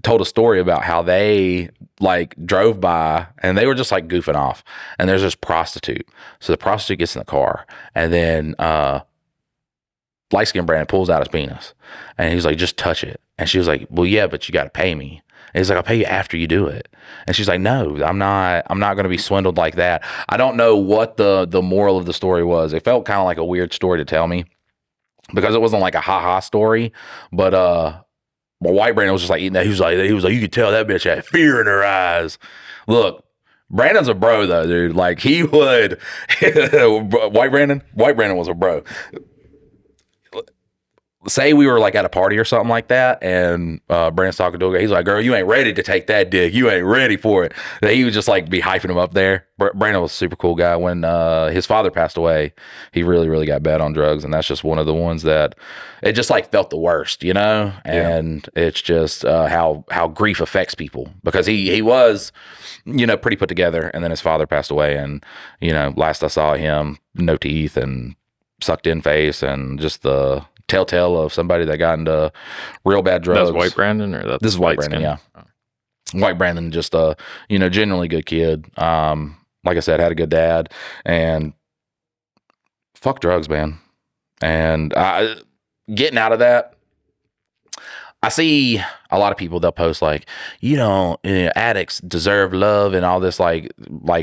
told a story about how they like drove by and they were just like goofing off. And there's this prostitute. So the prostitute gets in the car, and then light skinned Brandon pulls out his penis, and he's like, just touch it. And she was like, well, yeah, but you got to pay me. And he's like, I'll pay you after you do it. And she's like, no, I'm not going to be swindled like that. I don't know what the moral of the story was. It felt kind of like a weird story to tell me because it wasn't like a ha-ha story, but my white Brandon was just like eating that. He was like, you could tell that bitch had fear in her eyes. Look, Brandon's a bro though, dude. Like he would, white Brandon was a bro. Say we were like at a party or something like that, and Brandon's talking to a guy. He's like, girl, you ain't ready to take that dick. You ain't ready for it. He would just like be hyping him up there. Brandon was a super cool guy. When his father passed away, he really, really got bad on drugs. And that's just one of the ones that it just like felt the worst, you know? And it's just how grief affects people, because he was, pretty put together. And then his father passed away. And, last I saw him, no teeth and sucked in face, and just the telltale of somebody that got into real bad drugs. That's white Brandon, or this is white Brandon, yeah. Oh. White Brandon, just a genuinely good kid. Like I said, had a good dad, and fuck drugs, man. And getting out of that, I see a lot of people, they'll post like, addicts deserve love and all this like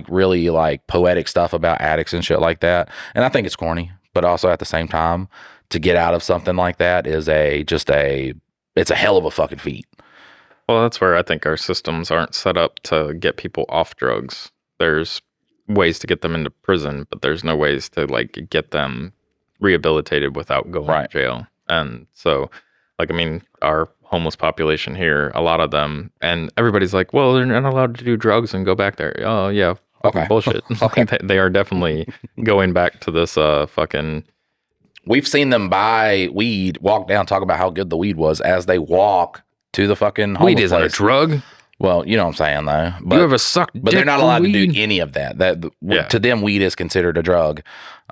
really like poetic stuff about addicts and shit like that. And I think it's corny, but also at the same time, to get out of something like that is it's a hell of a fucking feat. Well, that's where I think our systems aren't set up to get people off drugs. There's ways to get them into prison, but there's no ways to like get them rehabilitated without going to jail. And so, like, I mean, our homeless population here, a lot of them, and everybody's like, well, they're not allowed to do drugs and go back there. Oh yeah, fucking bullshit. Okay. They are definitely going back to this fucking. We've seen them buy weed, walk down, talk about how good the weed was as they walk to the fucking homeless weed isn't place. A drug. Well, you know what I'm saying, though. But, you ever sucked but they're not allowed weed? To do any of that. To them, weed is considered a drug.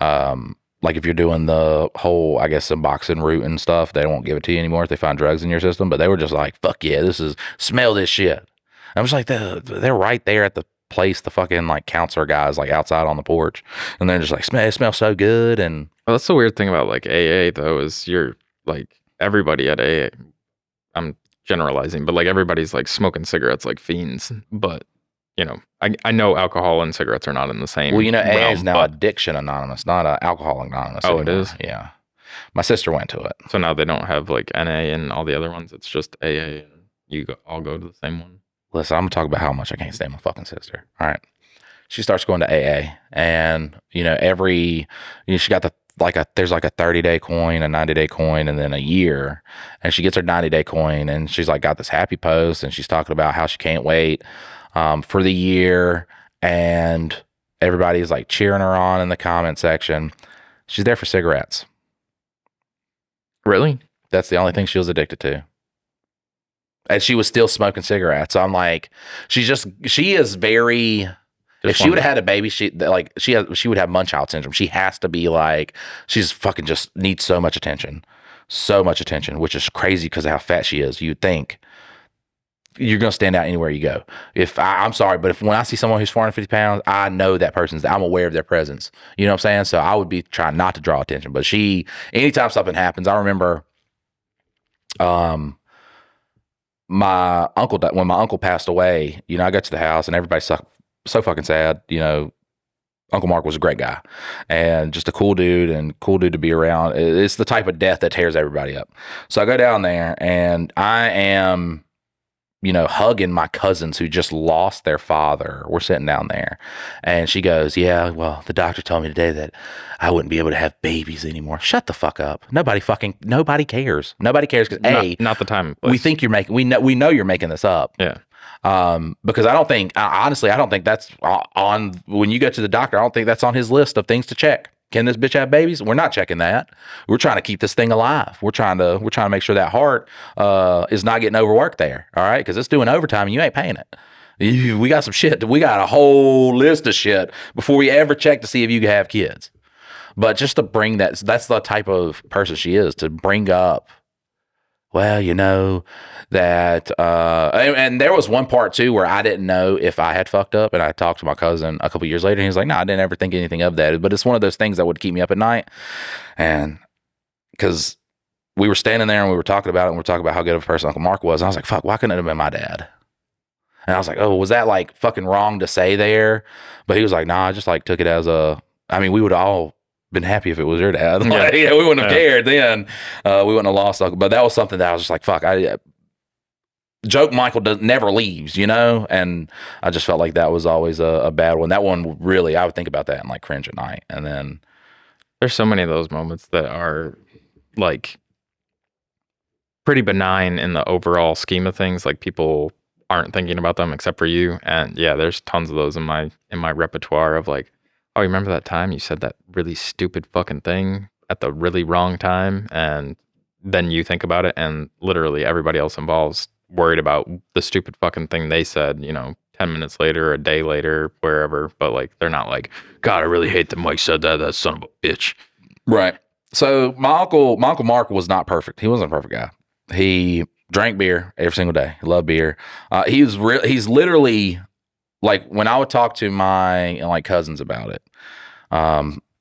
Like if you're doing the whole, I guess, Suboxone route and stuff, they won't give it to you anymore if they find drugs in your system. But they were just like, fuck yeah, smell this shit. And I was like, they're right there at the place, the fucking like counselor guys like outside on the porch, and they're just like, it smells so good. And well, that's the weird thing about like AA though, is you're like everybody at AA, I'm generalizing, but like everybody's like smoking cigarettes like fiends. But I know alcohol and cigarettes are not in the same. Well, AA is now Addiction Anonymous, not Alcohol Anonymous. Oh, anymore. It is. Yeah, my sister went to it. So now they don't have like NA and all the other ones. It's just AA, and all go to the same one. Listen, I'm gonna talk about how much I can't stand my fucking sister. All right, she starts going to AA, and she got there's like a 30-day coin, a 90-day coin, and then a year. And she gets her 90-day coin, and she's like got this happy post, and she's talking about how she can't wait for the year, and everybody's like cheering her on in the comment section. She's there for cigarettes. Really? That's the only thing she was addicted to. And she was still smoking cigarettes. So I'm like, she is very. If she would have had a baby, she would have Munchausen syndrome. She has to be like, she's fucking just needs so much attention, which is crazy because of how fat she is. You'd think you're gonna stand out anywhere you go. I'm sorry, but when I see someone who's 450 pounds, I know that I'm aware of their presence. You know what I'm saying? So I would be trying not to draw attention. But anytime something happens, I remember, when my uncle passed away, I got to the house and everybody's so fucking sad. Uncle Mark was a great guy and just a cool dude to be around. It's the type of death that tears everybody up. So I go down there and I am hugging my cousins who just lost their father. We're sitting down there, and she goes, "Yeah, well, the doctor told me today that I wouldn't be able to have babies anymore." Shut the fuck up. Nobody cares. Nobody cares because not the time. We think you're making. We know you're making this up. Yeah. Because honestly, I don't think that's on when you go to the doctor. I don't think that's on his list of things to check. Can this bitch have babies? We're not checking that. We're trying to keep this thing alive. We're trying to make sure that heart is not getting overworked there. All right, because it's doing overtime and you ain't paying it. We got some shit. We got a whole list of shit before we ever check to see if you can have kids. But just to bring that's the type of person she is, to bring up, well, that and there was one part too where I didn't know if I had fucked up, and I talked to my cousin a couple years later, and he was like, "No, I didn't ever think anything of that." But it's one of those things that would keep me up at night, and because we were standing there and we were talking about it, and we were talking about how good of a person Uncle Mark was, and I was like, "Fuck, why couldn't it have been my dad?" And I was like, "Oh, was that like fucking wrong to say there?" But he was like, "Nah, I just like took it as we would all been happy if it was your dad. Like, we wouldn't have cared then. We wouldn't have lost. But that was something that I was just like, fuck. Joke Michael never leaves, and I just felt like that was always a bad one. That one really, I would think about that and like cringe at night. And then there's so many of those moments that are like pretty benign in the overall scheme of things. Like people aren't thinking about them except for you. And yeah, there's tons of those in my repertoire of like, oh, you remember that time you said that really stupid fucking thing at the really wrong time? And then you think about it, and literally everybody else involved's worried about the stupid fucking thing they said, 10 minutes later, a day later, wherever. But like, they're not like, God, I really hate that Mike said that son of a bitch. Right. So my uncle Mark was not perfect. He wasn't a perfect guy. He drank beer every single day. He loved beer. He's literally, like, when I would talk to my cousins about it,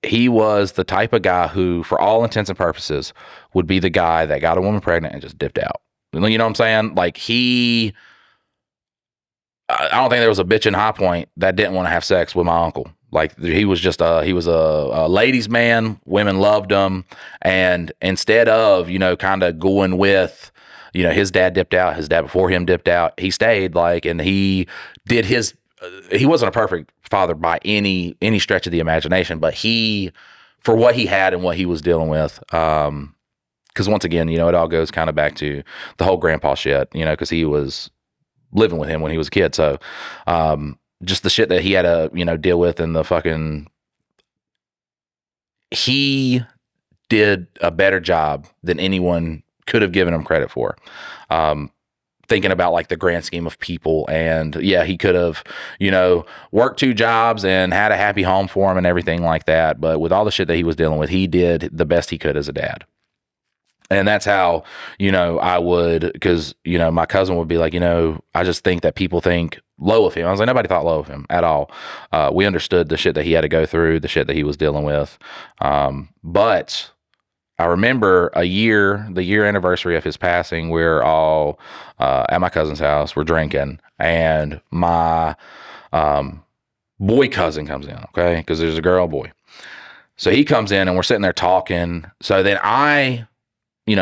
he was the type of guy who, for all intents and purposes, would be the guy that got a woman pregnant and just dipped out. You know what I'm saying? Like I don't think there was a bitch in High Point that didn't want to have sex with my uncle. Like he was just he was a ladies' man. Women loved him, and instead of kind of going with his dad dipped out, his dad before him dipped out, he stayed and he did his. He wasn't a perfect father by any stretch of the imagination, but for what he had and what he was dealing with, because once again, it all goes kind of back to the whole grandpa shit, because he was living with him when he was a kid. So just the shit that he had to, deal with, and the fucking, he did a better job than anyone could have given him credit for. Thinking about like the grand scheme of people, and yeah, he could have, worked 2 jobs and had a happy home for him and everything like that. But with all the shit that he was dealing with, he did the best he could as a dad. And that's how, I would, because, my cousin would be like, I just think that people think low of him. I was like, nobody thought low of him at all. We understood the shit that he had to go through, the shit that he was dealing with. But I remember the year anniversary of his passing, we're all at my cousin's house, we're drinking, and my boy cousin comes in, okay? Because there's a girl and boy. So he comes in and we're sitting there talking. So then I,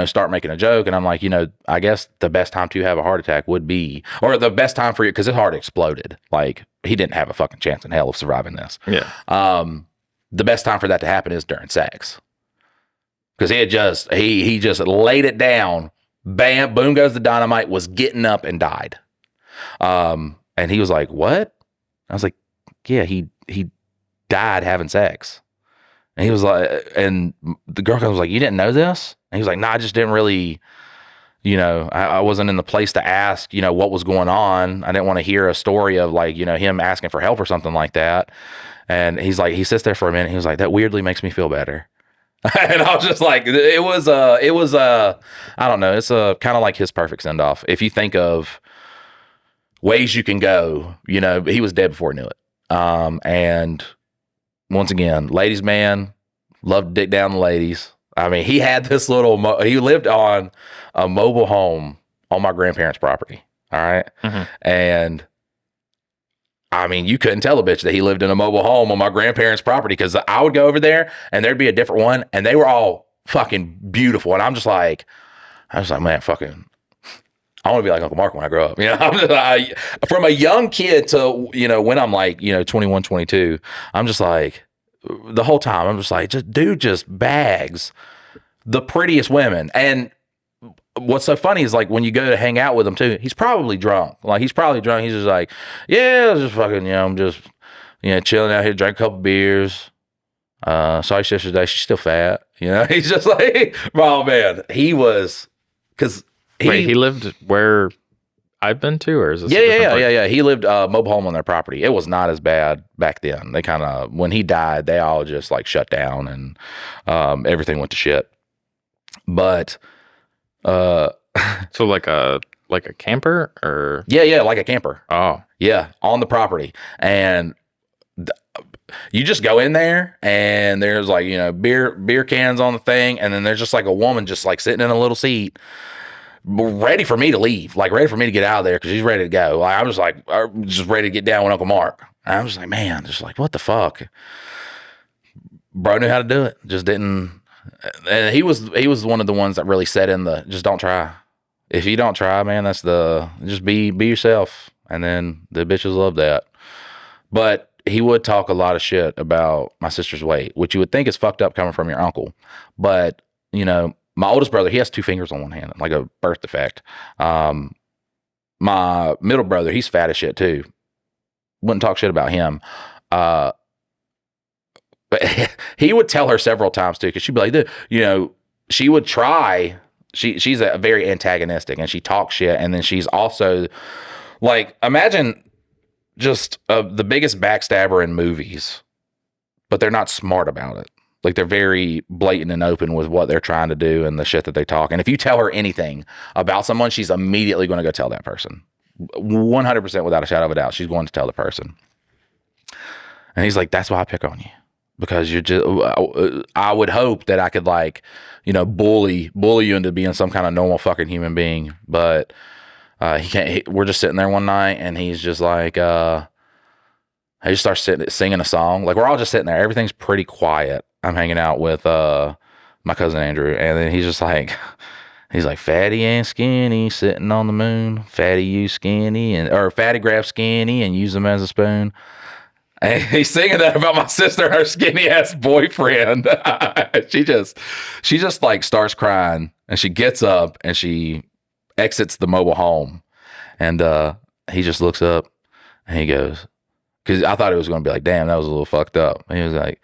start making a joke, and I'm like, I guess the best time to have a heart attack would be, or the best time for you, because his heart exploded. Like, he didn't have a fucking chance in hell of surviving this. Yeah. The best time for that to happen is during sex. Because he just laid it down, bam, boom goes the dynamite, was getting up and died. And he was like, "What?" I was like, "Yeah, he died having sex." And he was like, and the girl was like, "You didn't know this?" And he was like, "No, I just didn't really, I wasn't in the place to ask, what was going on. I didn't want to hear a story of like, him asking for help or something like that." And he's like, he sits there for a minute. He was like, "That weirdly makes me feel better." And I was just like, it was I don't know. It's kind of like his perfect send off. If you think of ways you can go, he was dead before he knew it. And once again, ladies' man, loved to dick down the ladies. I mean, he had this he lived on a mobile home on my grandparents' property. All right. Mm-hmm. And I mean, you couldn't tell a bitch that he lived in a mobile home on my grandparents' property, because I would go over there and there'd be a different one, and they were all fucking beautiful. And I was just like, man, fucking, I want to be like Uncle Mark when I grow up. I'm just, from a young kid to, when I'm like, 21, 22, I'm just like, the whole time, I'm just like, just bags the prettiest women. And what's so funny is like when you go to hang out with him too, he's probably drunk. Like he's probably drunk. He's just like, yeah, just fucking, I'm just, chilling out here, drank a couple beers. Saw your sister today. She's still fat. He's just like, oh man, he was, because Wait, he lived where I've been to, or is this? Yeah. He lived mobile home on their property. It was not as bad back then. They kind of, when he died, they all just like shut down and everything went to shit. But so like a camper or like a camper. Oh yeah, on the property, and you just go in there and there's like beer cans on the thing, and then there's just like a woman just like sitting in a little seat, ready for me to leave, like ready for me to get out of there because she's ready to go. Like I'm just ready to get down with Uncle Mark. And I'm just like, man, just like what the fuck, bro knew how to do it, just didn't. And he was one of the ones that really set in the just don't try. If you don't try, man, that's just be yourself. And then the bitches love that. But he would talk a lot of shit about my sister's weight, which you would think is fucked up coming from your uncle. But, my oldest brother, he has 2 fingers on one hand, like a birth defect. My middle brother, he's fat as shit too. Wouldn't talk shit about him. But he would tell her several times too, because she'd be like, she would try. She's a very antagonistic, and she talks shit, and then she's also like, imagine just the biggest backstabber in movies, but they're not smart about it. Like they're very blatant and open with what they're trying to do and the shit that they talk. And if you tell her anything about someone, she's immediately going to go tell that person. 100% without a shadow of a doubt, she's going to tell the person. And he's like, that's why I pick on you. Because you're just, I would hope that I could like, bully you into being some kind of normal fucking human being. But he can't. We're just sitting there one night, and he's just like, he just starts singing a song. Like we're all just sitting there. Everything's pretty quiet. I'm hanging out with my cousin Andrew, and then he's just like, fatty and skinny sitting on the moon. Fatty you skinny, or fatty grab skinny and use them as a spoon. And he's singing that about my sister and her skinny ass boyfriend. She just like starts crying, and she gets up and she exits the mobile home, and he just looks up and he goes, because I thought it was going to be like, damn, that was a little fucked up. And he was like,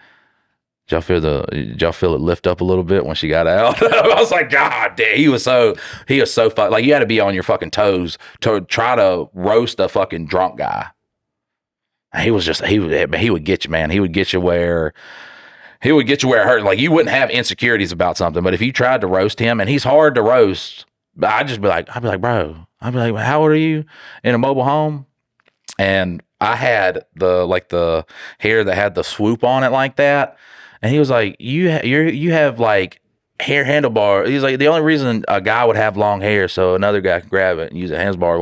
did y'all feel it lift up a little bit when she got out? I was like, God damn, he was so fucked. Like you had to be on your fucking toes to try to roast a fucking drunk guy. He would get you, man. He would get you where it hurt. Like you wouldn't have insecurities about something, but if you tried to roast him, and he's hard to roast, I'd be like, bro, how old are you in a mobile home? And I had the hair that had the swoop on it like that. And he was like, you have like hair handlebar. He's like, the only reason a guy would have long hair so another guy can grab it and use a handlebar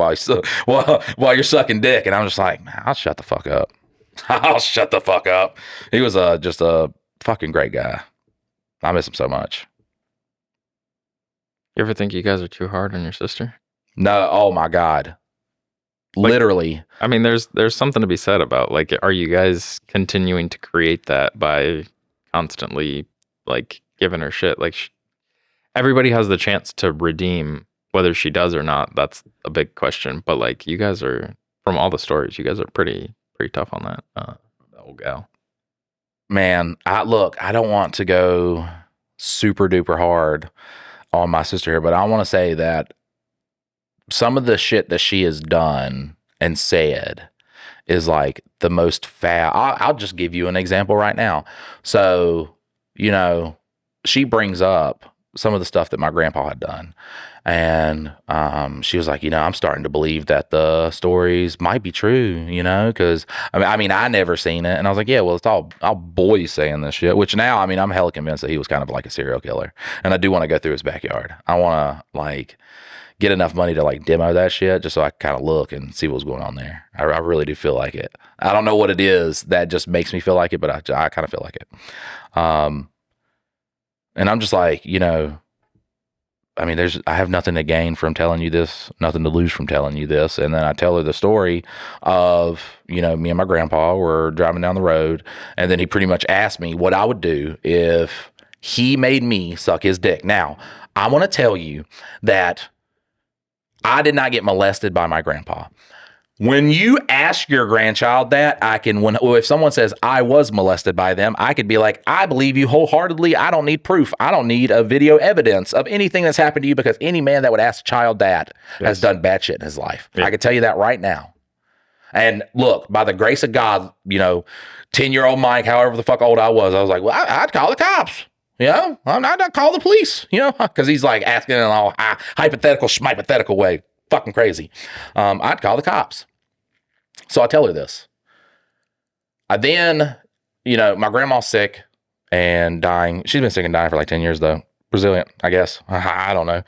while you're sucking dick. And I'm just like, man, I'll shut the fuck up. I'll shut the fuck up. He was just a fucking great guy. I miss him so much. You ever think you guys are too hard on your sister? No. Oh my God. Like, literally. I mean, there's something to be said about like, are you guys continuing to create that by constantly like giving her shit? Like everybody has the chance to redeem, whether she does or not. That's a big question. But like you guys are, from all the stories, you guys are pretty tough on that old gal. Man, I don't want to go super duper hard on my sister here, but I want to say that some of the shit that she has done and said is like the most foul. I'll just give you an example right now. So, she brings up some of the stuff that my grandpa had done. And she was like, I'm starting to believe that the stories might be true, because I never seen it. And I was like, yeah, well, it's all boys saying this shit, which now, I'm hella convinced that he was kind of like a serial killer. And I do want to go through his backyard. I want to like get enough money to like demo that shit just so I can kind of look and see what's going on there. I really do feel like it. I don't know what it is that just makes me feel like it, but I kind of feel like it. And I'm just like, I mean, I have nothing to gain from telling you this, nothing to lose from telling you this. And then I tell her the story of, me and my grandpa were driving down the road, and then he pretty much asked me what I would do if he made me suck his dick. Now, I want to tell you that I did not get molested by my grandpa. When you ask your grandchild that, if someone says I was molested by them, I could be like, I believe you wholeheartedly. I don't need proof. I don't need a video evidence of anything that's happened to you, because any man that would ask a child that has done bad shit in his life. Yeah. I can tell you that right now. And look, by the grace of God, 10-year-old Mike, however the fuck old I was like, well, I'd call the cops. I'd call the police, because he's like asking in all hypothetical way. Fucking crazy. I'd call the cops. So I tell her this. My grandma's sick and dying. She's been sick and dying for like 10 years though. Brazilian, I guess. I don't know.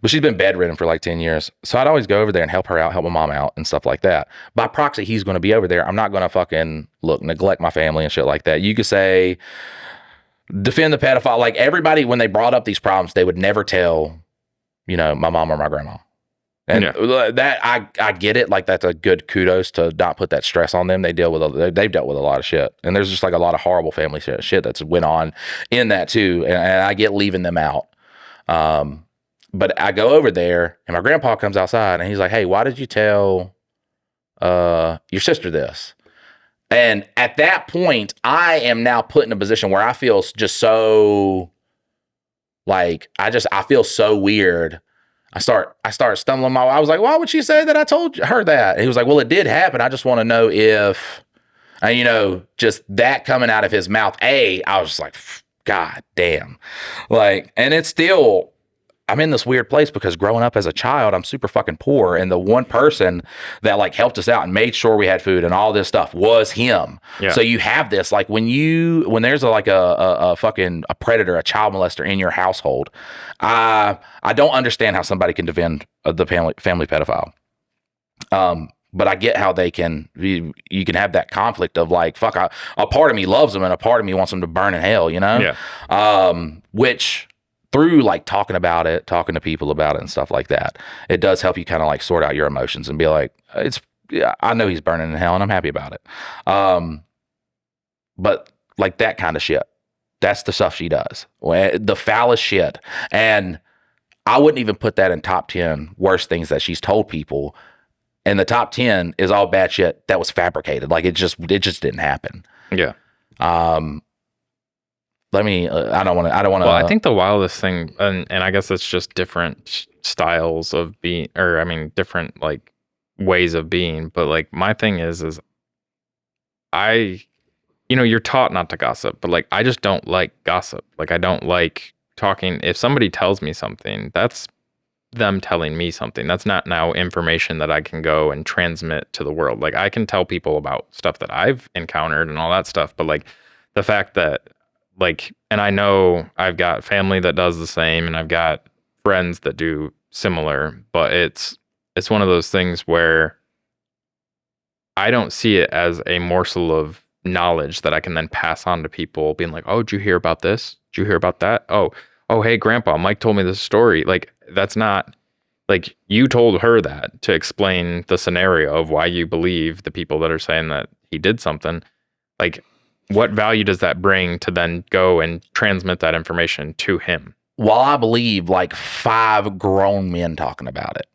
But she's been bedridden for like 10 years. So I'd always go over there and help her out, help my mom out and stuff like that. By proxy, he's going to be over there. I'm not going to fucking neglect my family and shit like that. You could say, defend the pedophile. Like everybody, when they brought up these problems, they would never tell, my mom or my grandma. And that I get it. Like that's a good kudos to not put that stress on them. They've dealt with a lot of shit, and there's just like a lot of horrible family shit that's went on in that too. And I get leaving them out. But I go over there, and my grandpa comes outside, and he's like, "Hey, why did you tell your sister this?" And at that point, I am now put in a position where I feel just so like I feel so weird. I start stumbling I was like, why would she say that I told her that? And he was like, well, it did happen. I just want to know if, just that coming out of his mouth. I was just like, God damn. Like, and it's still, I'm in this weird place because growing up as a child, I'm super fucking poor. And the one person that like helped us out and made sure we had food and all this stuff was him. Yeah. So you have this, like when there's a fucking predator, a child molester in your household, I don't understand how somebody can defend the family pedophile. But I get how you can have that conflict of like, fuck, a part of me loves them and a part of me wants them to burn in hell, Yeah. Which through like talking to people about it and stuff like that, it does help you kind of like sort out your emotions and be like, I know he's burning in hell and I'm happy about it. But like that kind of shit, that's the stuff she does. The foulest shit. And I wouldn't even put that in top 10 worst things that she's told people. And the top 10 is all bad shit that was fabricated. Like it just didn't happen. Yeah. I don't want to. Well, I think the wildest thing, and I guess it's just different styles of being, or I mean, different like ways of being. But like my thing is you're taught not to gossip, but like I just don't like gossip. Like I don't like talking. If somebody tells me something, that's them telling me something. That's not now information that I can go and transmit to the world. Like I can tell people about stuff that I've encountered and all that stuff, but like the fact that like, and I know I've got family that does the same and I've got friends that do similar, but it's one of those things where I don't see it as a morsel of knowledge that I can then pass on to people being like, oh, did you hear about this? Did you hear about that? Oh, hey, Grandpa, Mike told me this story. Like, that's not like you told her that to explain the scenario of why you believe the people that are saying that he did something. Like, what value does that bring to then go and transmit that information to him? Well, I believe like 5 grown men talking about it.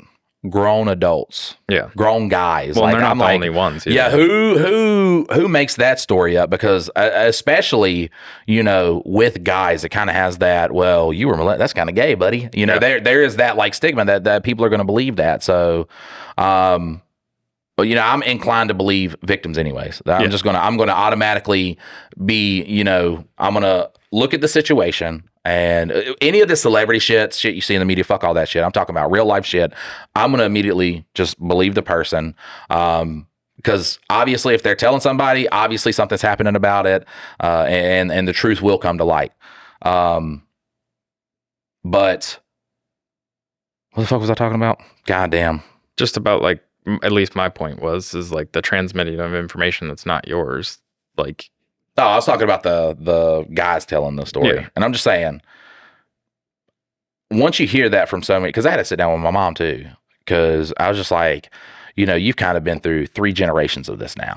Grown adults. Yeah. Grown guys. Well, like, they're not the only ones. Either. Yeah. Who makes that story up? Because especially, with guys, it kind of has that, well, you were molested. That's kind of gay, buddy. There is that like stigma that people are going to believe that. So, but I'm inclined to believe victims anyways. I'm going to automatically be, I'm going to look at the situation and any of the celebrity shit you see in the media, fuck all that shit. I'm talking about real life shit. I'm going to immediately just believe the person. Because obviously if they're telling somebody, obviously something's happening about it. And the truth will come to light. But what the fuck was I talking about? God damn. Just about like, at least my point is like the transmitting of information that's not yours. Like, oh, I was talking about the guys telling the story, and I'm just saying, once you hear that from so many, because I had to sit down with my mom too, because I was just like, you've kind of been through 3 generations of this now.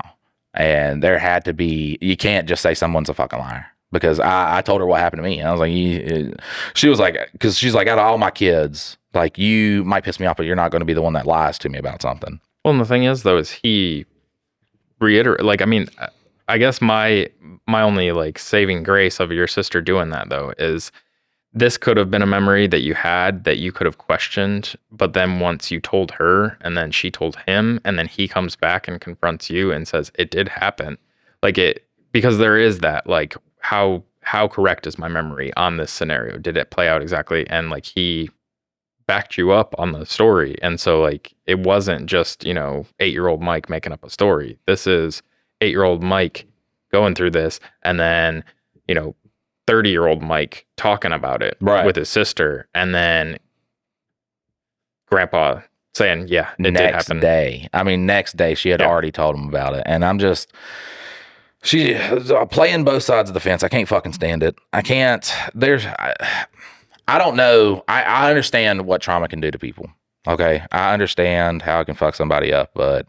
And there had to be, you can't just say someone's a fucking liar. Because I told her what happened to me. And I was like, she was like, because she's like, out of all my kids, like, you might piss me off, but you're not going to be the one that lies to me about something. Well, and the thing is, though, is he reiterate, like, I mean, I guess my only like saving grace of your sister doing that, though, is this could have been a memory that you had that you could have questioned, but then once you told her and then she told him and then he comes back and confronts you and says it did happen, like, it, because there is that, like, how correct is my memory on this scenario? Did it play out exactly? And like, he backed you up on the story. And so like, it wasn't just, 8-year-old Mike making up a story. This is 8-year-old Mike going through this, and then 30-year-old Mike talking about it with his sister, and then Grandpa saying, yeah, it did happen. Next day she had already told him about it. And I'm just, she playing both sides of the fence. I can't fucking stand it. I can't. I don't know. I understand what trauma can do to people. Okay. I understand how it can fuck somebody up, but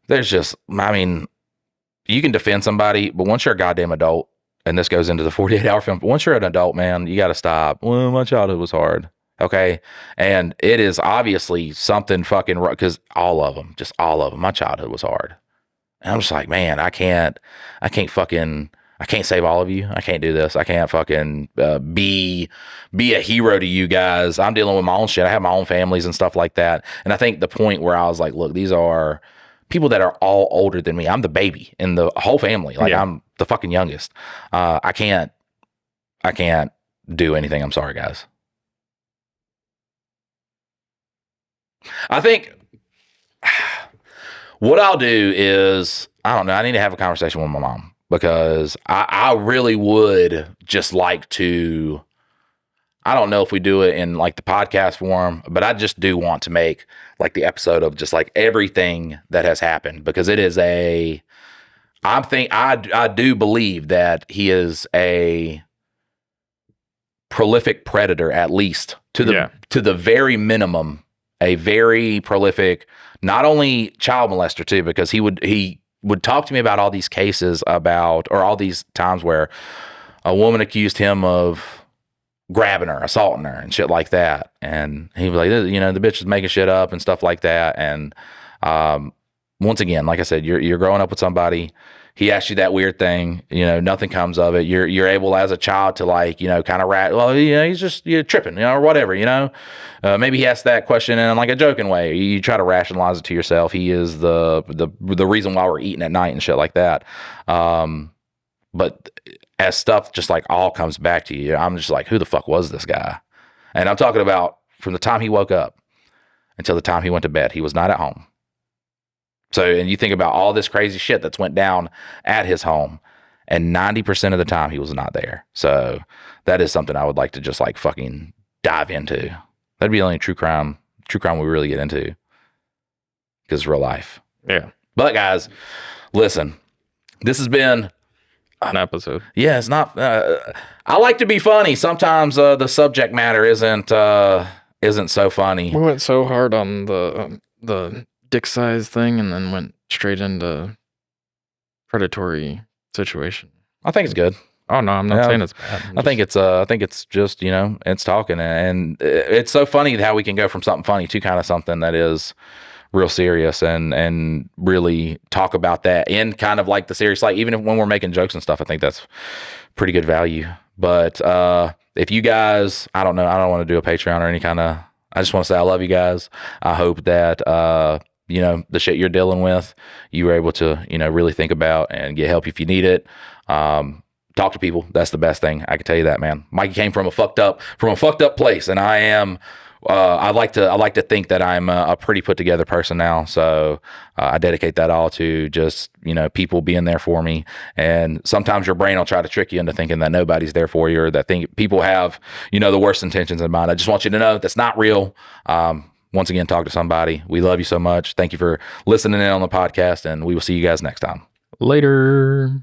there's just, you can defend somebody, but once you're a goddamn adult, and this goes into the 48-hour film, but once you're an adult, man, you got to stop. Well, my childhood was hard. Okay. And it is obviously something fucking, because all of them, my childhood was hard. And I'm just like, man, I can't save all of you. I can't do this. I can't fucking be a hero to you guys. I'm dealing with my own shit. I have my own families and stuff like that. And I think the point where I was like, look, these are people that are all older than me. I'm the baby in the whole family. Like, I'm the fucking youngest. I can't do anything. I'm sorry, guys. I think what I'll do is, I don't know, I need to have a conversation with my mom, because I really would just like to, I don't know if we do it in like the podcast form, but I just do want to make like the episode of just like everything that has happened, because it is I do believe that he is a prolific predator, at least to the very minimum, a very prolific, not only child molester too, because he would talk to me about all these cases or all these times where a woman accused him of grabbing her, assaulting her and shit like that. And he was like, the bitch is making shit up and stuff like that. And once again, like I said, you're growing up with somebody. He asks you that weird thing, nothing comes of it. You're able as a child to like, kind of he's just, you're tripping, or whatever, maybe he asked that question in like a joking way. You try to rationalize it to yourself. He is the reason why we're eating at night and shit like that. But as stuff just like all comes back to you, I'm just like, who the fuck was this guy? And I'm talking about from the time he woke up until the time he went to bed, he was not at home. So, and you think about all this crazy shit that's went down at his home, and 90% of the time he was not there. So that is something I would like to just like fucking dive into. That'd be the only true crime we really get into, because it's real life. Yeah. But guys, listen, this has been an episode. Yeah, it's not, I like to be funny. Sometimes the subject matter isn't so funny. We went so hard on the dick size thing and then went straight into predatory situation. I think it's good. Oh no, I'm not saying it's bad. I think it's just, it's talking, and it's so funny how we can go from something funny to kind of something that is real serious, and really talk about that in kind of like the serious light. Even when we're making jokes and stuff, I think that's pretty good value. But if you guys, I don't know, I don't want to do a Patreon or any kind of, I just want to say I love you guys. I hope that the shit you're dealing with, you were able to, really think about and get help if you need it. Talk to people. That's the best thing. I can tell you that, man. Mikey came from a fucked up place, and I am, I like to think that I'm a pretty put together person now. So I dedicate that all to just, people being there for me. And sometimes your brain will try to trick you into thinking that nobody's there for you, or that people have, the worst intentions in mind. I just want you to know that's not real. Once again, talk to somebody. We love you so much. Thank you for listening in on the podcast, and we will see you guys next time. Later.